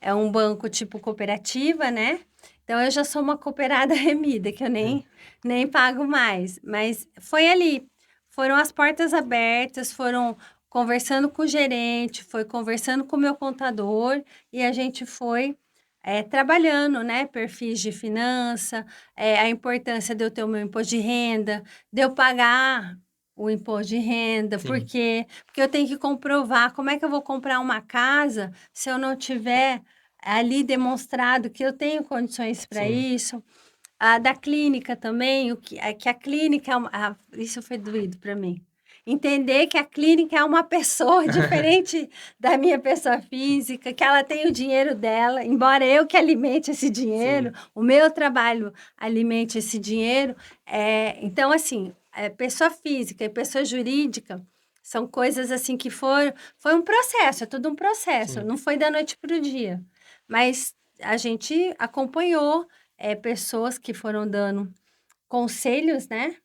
é um banco tipo cooperativa, né? Então eu já sou uma cooperada remida, que eu nem pago mais. Mas foi ali, foram as portas abertas, foram conversando com o gerente, foi conversando com o meu contador e a gente foi trabalhando, né? Perfis de finança, a importância de eu ter o meu imposto de renda, de eu pagar o imposto de renda, por Sim, quê? Porque eu tenho que comprovar como é que eu vou comprar uma casa se eu não tiver ali demonstrado que eu tenho condições para sim, isso. A da clínica também, que a clínica, isso foi doído para mim. Entender que a clínica é uma pessoa diferente da minha pessoa física, que ela tem o dinheiro dela, embora eu que alimente esse dinheiro, sim, o meu trabalho alimente esse dinheiro. Então, assim, pessoa física e pessoa jurídica são coisas assim que foi um processo, é tudo um processo, sim. não foi da noite para o dia. Mas a gente acompanhou pessoas que foram dando conselhos, né?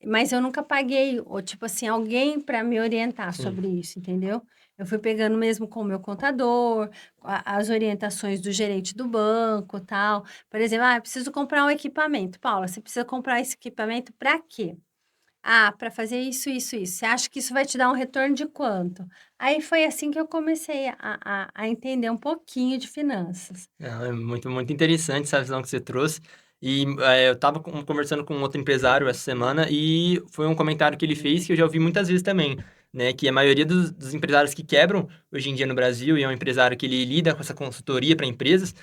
Mas eu nunca paguei, ou tipo assim, alguém para me orientar Sim. sobre isso, entendeu? Eu fui pegando mesmo com o meu contador, as orientações do gerente do banco, tal. Por exemplo, eu preciso comprar um equipamento. Paula, você precisa comprar esse equipamento para quê? Ah, para fazer isso, isso, isso. Você acha que isso vai te dar um retorno de quanto? Aí foi assim que eu comecei a entender um pouquinho de finanças. Não, é muito, muito interessante essa visão que você trouxe. E eu estava conversando com outro empresário essa semana e foi um comentário que ele fez que eu já ouvi muitas vezes também, né? Que a maioria dos empresários que quebram hoje em dia no Brasil, e é um empresário que ele lida com essa consultoria para empresas,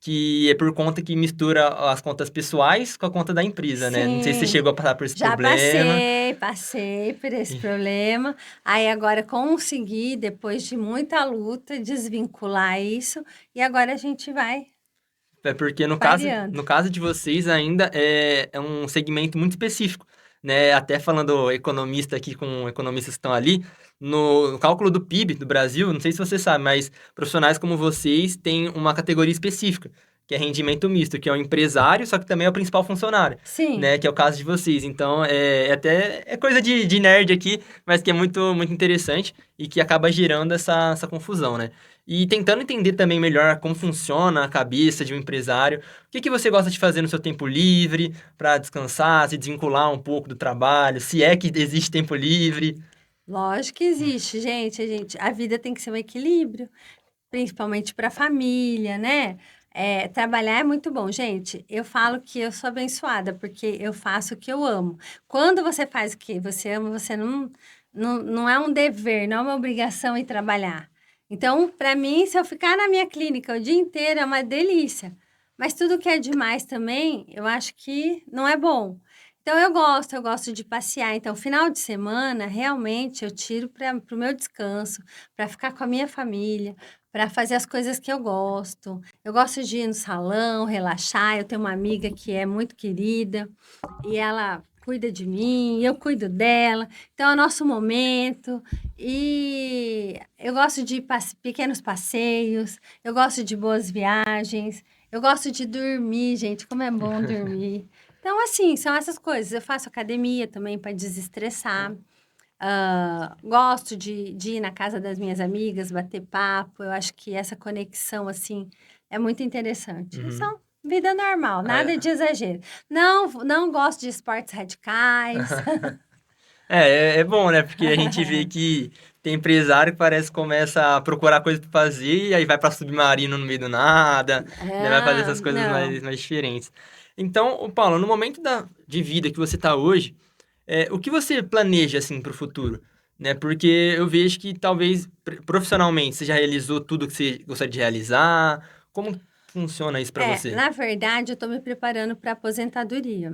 que é por conta que mistura as contas pessoais com a conta da empresa, né? Não sei se você Sim, chegou a passar por esse já problema. passei por esse problema. Aí agora consegui, depois de muita luta, desvincular isso e agora a gente vai É porque pareando. no caso de vocês ainda é um segmento muito específico, né? Até falando economista aqui com economistas que estão ali, no cálculo do PIB do Brasil, não sei se você sabe, mas profissionais como vocês têm uma categoria específica, que é rendimento misto, que é o empresário, só que também é o principal funcionário, Sim, né? Que é o caso de vocês. Então, é coisa de nerd aqui, mas que é muito, muito interessante e que acaba gerando essa confusão, né? E tentando entender também melhor como funciona a cabeça de um empresário, o que que você gosta de fazer no seu tempo livre para descansar, se desvincular um pouco do trabalho, se é que existe tempo livre. lógico que existe, gente. A vida tem que ser um equilíbrio, principalmente para a família, né? Trabalhar é muito bom, gente. Eu falo que eu sou abençoada porque eu faço o que eu amo. Quando você faz o que você ama, você não é um dever, não é uma obrigação ir trabalhar. Então, para mim, se eu ficar na minha clínica o dia inteiro, é uma delícia. Mas tudo que é demais também, eu acho que não é bom. Então, eu gosto de passear. Então, final de semana, realmente, eu tiro para o meu descanso, para ficar com a minha família, para fazer as coisas que eu gosto. Eu gosto de ir no salão, relaxar. Eu tenho uma amiga que é muito querida e ela cuida de mim, eu cuido dela. Então é o nosso momento. E eu gosto de pequenos passeios, eu gosto de boas viagens, eu gosto de dormir, gente, como é bom dormir. Então, assim, são essas coisas. Eu faço academia também para desestressar. Gosto de ir na casa das minhas amigas, bater papo. Eu acho que essa conexão, assim, é muito interessante. Uhum. São vida normal, nada Ah, de exagero. Não gosto de esportes radicais. é bom, né? Porque a gente vê que tem empresário que parece que começa a procurar coisa pra fazer e aí vai pra submarino no meio do nada, né? Vai fazer essas coisas Não. mais diferentes. Então, ô Paulo, no momento de vida que você tá hoje, o que você planeja, assim, para o futuro? Né? Porque eu vejo que talvez profissionalmente você já realizou tudo que você gostaria de realizar. Como funciona isso para você? Na verdade, eu estou me preparando para aposentadoria.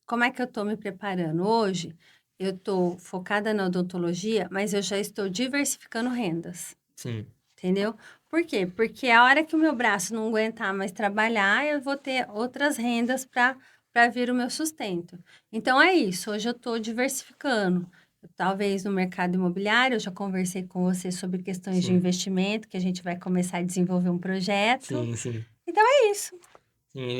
Como é que eu estou me preparando? Hoje, eu estou focada na odontologia, mas eu já estou diversificando rendas. Sim. Entendeu? Por quê? Porque a hora que o meu braço não aguentar mais trabalhar, eu vou ter outras rendas para vir o meu sustento. Então é isso. Hoje eu estou diversificando. Talvez no mercado imobiliário, eu já conversei com você sobre questões de Sim. investimento, que a gente vai começar a desenvolver um projeto. Sim, sim. Então é isso. Sim,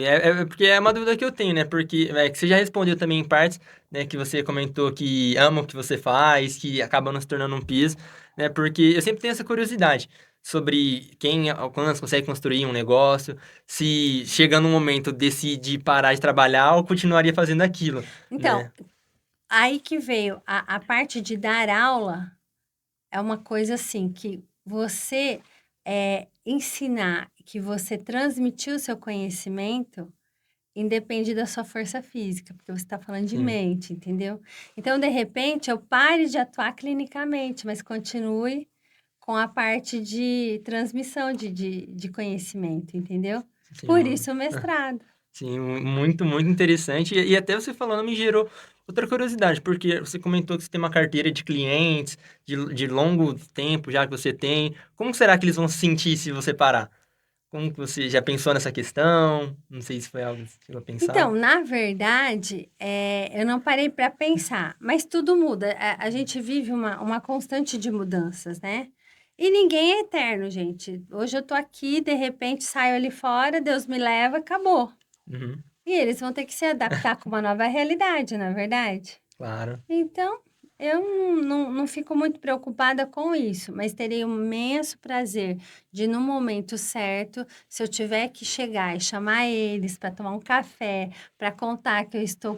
porque é uma dúvida que eu tenho, né? Porque que você já respondeu também em partes, né? Que você comentou que ama o que você faz, que acaba não se tornando um piso, né? Porque eu sempre tenho essa curiosidade sobre quem alcança, consegue construir um negócio, se chegando um momento decide parar de trabalhar ou continuaria fazendo aquilo, Então, né? aí que veio a parte de dar aula. é uma coisa assim, que você ensinar, que você transmitir o seu conhecimento, independe da sua força física, porque você está falando de Sim. mente, entendeu? Então, de repente, eu pare de atuar clinicamente, mas continue com a parte de transmissão de conhecimento, entendeu? Sim, Por isso o mestrado. sim, muito, muito interessante. E até você falando me gerou outra curiosidade, porque você comentou que você tem uma carteira de clientes de longo tempo já que você tem. Como será que eles vão se sentir se você parar? Como que você já pensou nessa questão? Não sei se foi algo que você chegou a pensar. Então, na verdade, eu não parei para pensar, mas tudo muda. A gente vive uma constante de mudanças, né? E ninguém é eterno, gente. Hoje eu tô aqui, de repente saio ali fora, Deus me leva, acabou. Uhum, E eles vão ter que se adaptar com uma nova realidade, não é verdade? claro. Então, eu não fico muito preocupada com isso, mas terei um imenso prazer de, no momento certo, se eu tiver que chegar e chamar eles para tomar um café, para contar que eu estou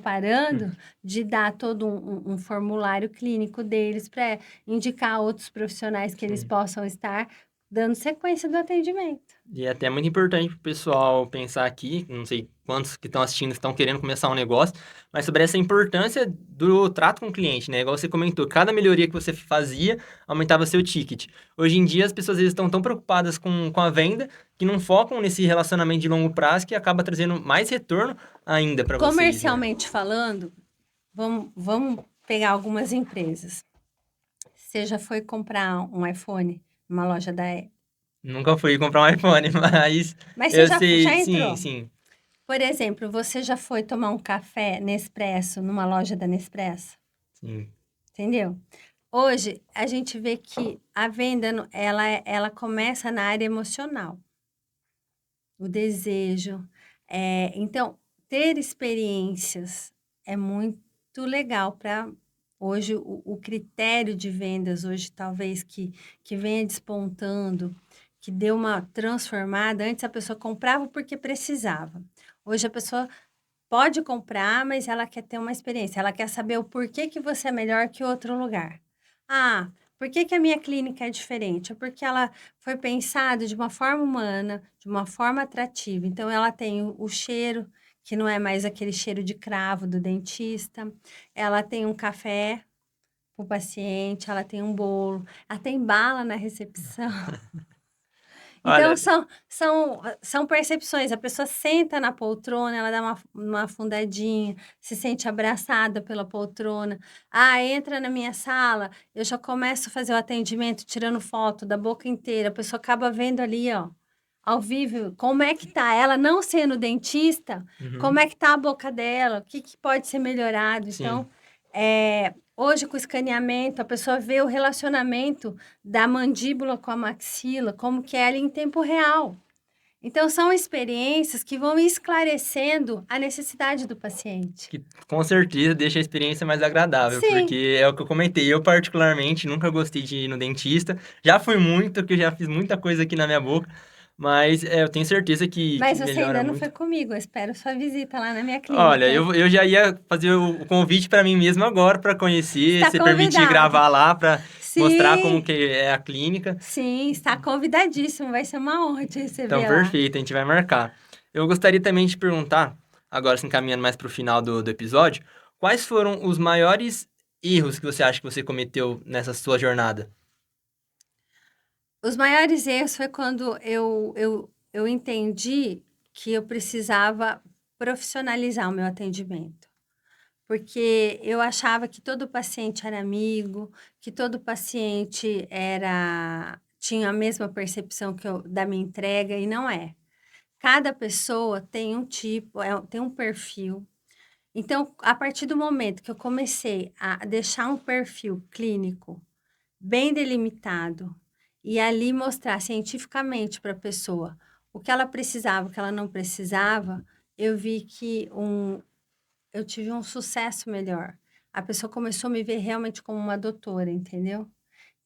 Hum, parando, de dar todo um formulário clínico deles para indicar outros profissionais que eles sim. possam estar dando sequência do atendimento. E é até muito importante para o pessoal pensar aqui, não sei quantos que estão assistindo estão querendo começar um negócio, mas sobre essa importância do trato com o cliente, né? Igual você comentou, cada melhoria que você fazia aumentava seu ticket. Hoje em dia, as pessoas às vezes estão tão preocupadas com a venda que não focam nesse relacionamento de longo prazo que acaba trazendo mais retorno ainda para vocês, né? Comercialmente falando, vamos pegar algumas empresas. Você já foi comprar um iPhone numa loja da Apple? Nunca fui comprar um iPhone, mas Mas você eu já sei, sim, entrou? sim, Por exemplo, você já foi tomar um café Nespresso numa loja da Nespresso? sim. Entendeu? Hoje, a gente vê que a venda, ela começa na área emocional. O desejo. Então, ter experiências é muito legal para hoje o critério de vendas hoje talvez que venha despontando, que deu uma transformada. Antes a pessoa comprava porque precisava. Hoje a pessoa pode comprar, mas ela quer ter uma experiência, ela quer saber o porquê que você é melhor que outro lugar. Ah, por que que a minha clínica é diferente? É porque ela foi pensada de uma forma humana, de uma forma atrativa. Então, ela tem o cheiro, que não é mais aquele cheiro de cravo do dentista. Ela tem um café para o paciente, ela tem um bolo, ela tem bala na recepção. Então, Olha, são percepções. A pessoa senta na poltrona, ela dá uma afundadinha, se sente abraçada pela poltrona. Ah, entra na minha sala, eu já começo a fazer o atendimento, tirando foto da boca inteira. A pessoa acaba vendo ali, ó, ao vivo, como é que tá. Ela não sendo dentista, como uhum, é que tá a boca dela, o que que pode ser melhorado. sim. Então, hoje, com o escaneamento, a pessoa vê o relacionamento da mandíbula com a maxila, como que é ali em tempo real. Então, são experiências que vão esclarecendo a necessidade do paciente. Que com certeza deixa a experiência mais agradável, Sim, porque é o que eu comentei. Eu, particularmente, nunca gostei de ir no dentista. Já fui muito, que eu já fiz muita coisa aqui na minha boca, mas eu tenho certeza que mas você melhora ainda não foi muito. comigo. Eu espero sua visita lá na minha Olha, clínica, hein? eu já ia fazer o convite para mim mesmo agora para conhecer, Está se permitir convidado. gravar lá para mostrar como Sim, que é a clínica. sim, está convidadíssimo. Vai ser uma honra te Então, receber lá. perfeito, a gente vai marcar. Eu gostaria também de perguntar, agora se encaminhando mais para o final do episódio, quais foram os maiores erros que você acha que você cometeu nessa sua jornada? Os maiores erros foi quando eu entendi que eu precisava profissionalizar o meu atendimento. Porque eu achava que todo paciente era amigo, que todo paciente tinha a mesma percepção que eu, da minha entrega, e não é. Cada pessoa tem um tipo, tem um perfil. Então, a partir do momento que eu comecei a deixar um perfil clínico bem delimitado e ali mostrar cientificamente para a pessoa o que ela precisava, o que ela não precisava, eu vi que eu tive um sucesso melhor. A pessoa começou a me ver realmente como uma doutora, entendeu?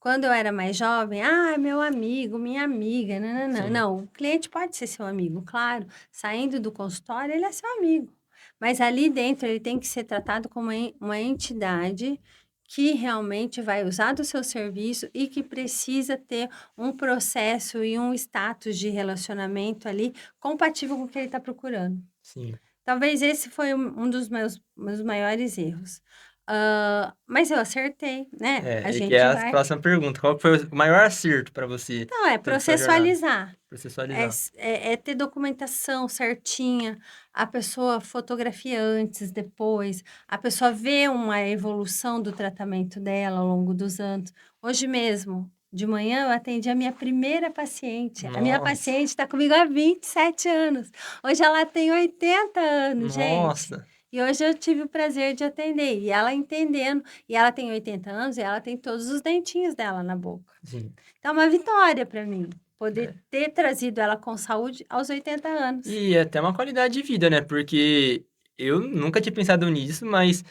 Quando eu era mais jovem, é meu amigo, minha amiga, não, Sim, não, o cliente pode ser seu amigo, claro. Saindo do consultório, ele é seu amigo. Mas ali dentro, ele tem que ser tratado como uma entidade que realmente vai usar do seu serviço e que precisa ter um processo e um status de relacionamento ali compatível com o que ele está procurando. Sim. Talvez esse foi um dos meus maiores erros. Mas eu acertei, né? A É que é gente a vai. próxima pergunta. Qual que foi o maior acerto para você Então, é toda a sua jornada? processualizar. Processualizar. É ter documentação certinha, a pessoa fotografia antes, depois, a pessoa vê uma evolução do tratamento dela ao longo dos anos. Hoje mesmo, de manhã, eu atendi a minha primeira paciente. A minha Nossa, paciente está comigo há 27 anos. Hoje ela tem 80 anos, gente. nossa. E hoje eu tive o prazer de atender. E ela entendendo. E ela tem 80 anos e ela tem todos os dentinhos dela na boca. Sim. Então, é uma vitória para mim, poder É. ter trazido ela com saúde aos 80 anos. E é até uma qualidade de vida, né? Porque eu nunca tinha pensado nisso, mas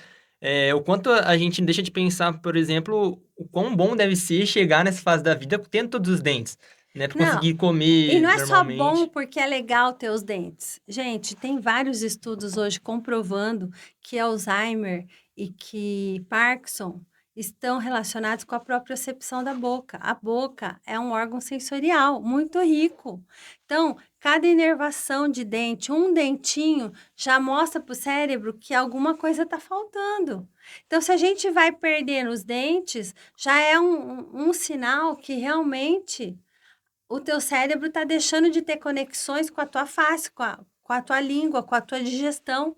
o quanto a gente deixa de pensar, por exemplo, o quão bom deve ser chegar nessa fase da vida tendo todos os dentes, né? Pra Não, conseguir e não comer é só bom normalmente. porque é legal ter os dentes. Gente, tem vários estudos hoje comprovando que Alzheimer e que Parkinson estão relacionados com a propriocepção da boca. A boca é um órgão sensorial muito rico. Então, cada inervação de dente, um dentinho, já mostra para o cérebro que alguma coisa está faltando. Então, se a gente vai perdendo os dentes, já é um sinal que realmente o teu cérebro está deixando de ter conexões com a tua face, com a tua língua, com a tua digestão.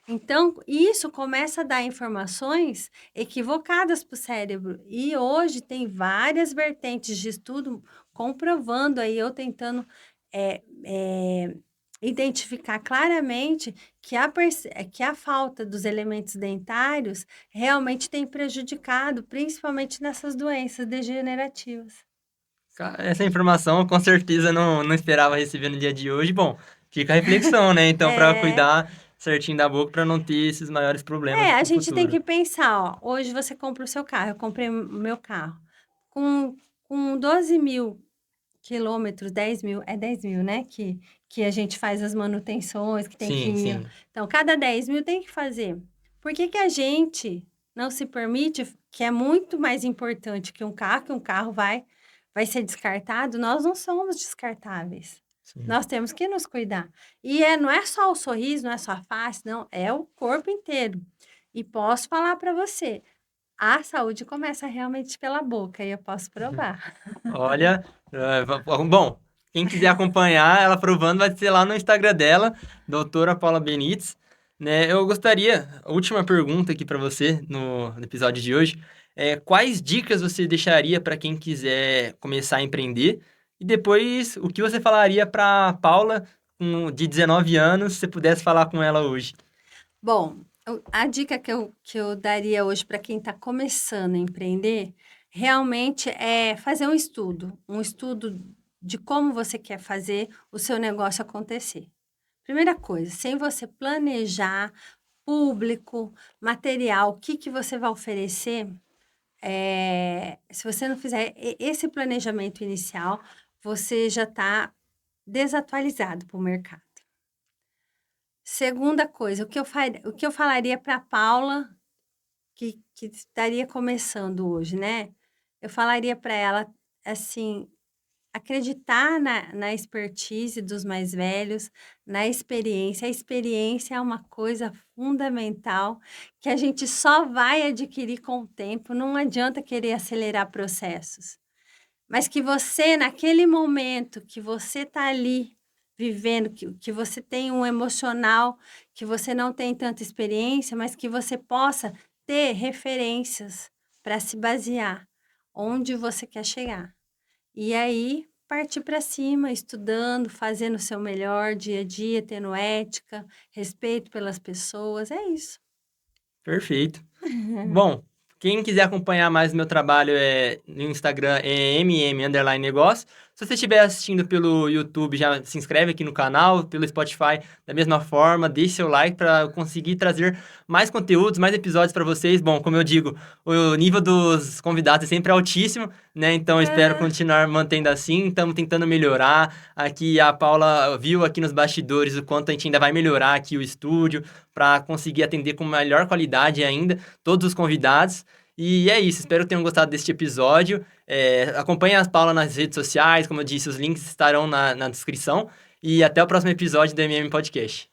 Então, isso começa a dar informações equivocadas para o cérebro. E hoje tem várias vertentes de estudo comprovando aí, eu tentando é, é, identificar claramente que a falta dos elementos dentários realmente tem prejudicado, principalmente nessas doenças degenerativas. Essa informação eu com certeza não esperava receber no dia de hoje. Bom, fica a reflexão, né? Então, para É, cuidar certinho da boca, para não ter esses maiores problemas a no gente tem futuro. que pensar, ó, hoje você compra o seu carro, eu comprei o meu carro. Com 12 mil quilômetros, 10 mil, é 10 mil, né? Que a gente faz as manutenções, que tem que Sim, ir. sim. Então, cada 10 mil tem que fazer. Por que que a gente não se permite, que é muito mais importante que um carro vai ser descartado? Nós não somos descartáveis. Sim. Nós temos que nos cuidar. E não é só o sorriso, não é só a face, não, é o corpo inteiro. E posso falar para você, a saúde começa realmente pela boca, e eu posso provar. Olha, bom, quem quiser acompanhar ela provando vai ser lá no Instagram dela, doutora Paula Benites, né? Eu gostaria, a última pergunta aqui para você no episódio de hoje, quais dicas você deixaria para quem quiser começar a empreender? E depois, o que você falaria para Paula, de 19 anos, se você pudesse falar com ela hoje? Bom, a dica que eu daria hoje para quem está começando a empreender, realmente é fazer um estudo de como você quer fazer o seu negócio acontecer. Primeira coisa, sem você planejar público, material, o que que você vai oferecer, se você não fizer esse planejamento inicial, você já está desatualizado para o mercado. Segunda coisa, o que eu falaria para a Paula, que estaria começando hoje, né? Eu falaria para ela, assim, acreditar na expertise dos mais velhos, na experiência. A experiência é uma coisa fundamental que a gente só vai adquirir com o tempo, não adianta querer acelerar processos. Mas que você, naquele momento que você está ali vivendo, que você tem um emocional, que você não tem tanta experiência, mas que você possa ter referências para se basear onde você quer chegar. E aí, partir para cima, estudando, fazendo o seu melhor dia a dia, tendo ética, respeito pelas pessoas, é isso. Perfeito. Bom, quem quiser acompanhar mais o meu trabalho no Instagram é mm_negócio. Se você estiver assistindo pelo YouTube, já se inscreve aqui no canal, pelo Spotify, da mesma forma, deixe seu like para eu conseguir trazer mais conteúdos, mais episódios para vocês. Bom, como eu digo, o nível dos convidados é sempre altíssimo, né? Então eu espero Aham. continuar mantendo assim. Estamos tentando melhorar. Aqui a Paula viu aqui nos bastidores o quanto a gente ainda vai melhorar aqui o estúdio para conseguir atender com melhor qualidade ainda todos os convidados. E é isso, espero que tenham gostado deste episódio. Acompanhe a Paula nas redes sociais, como eu disse, os links estarão na descrição. E até o próximo episódio do MM Podcast.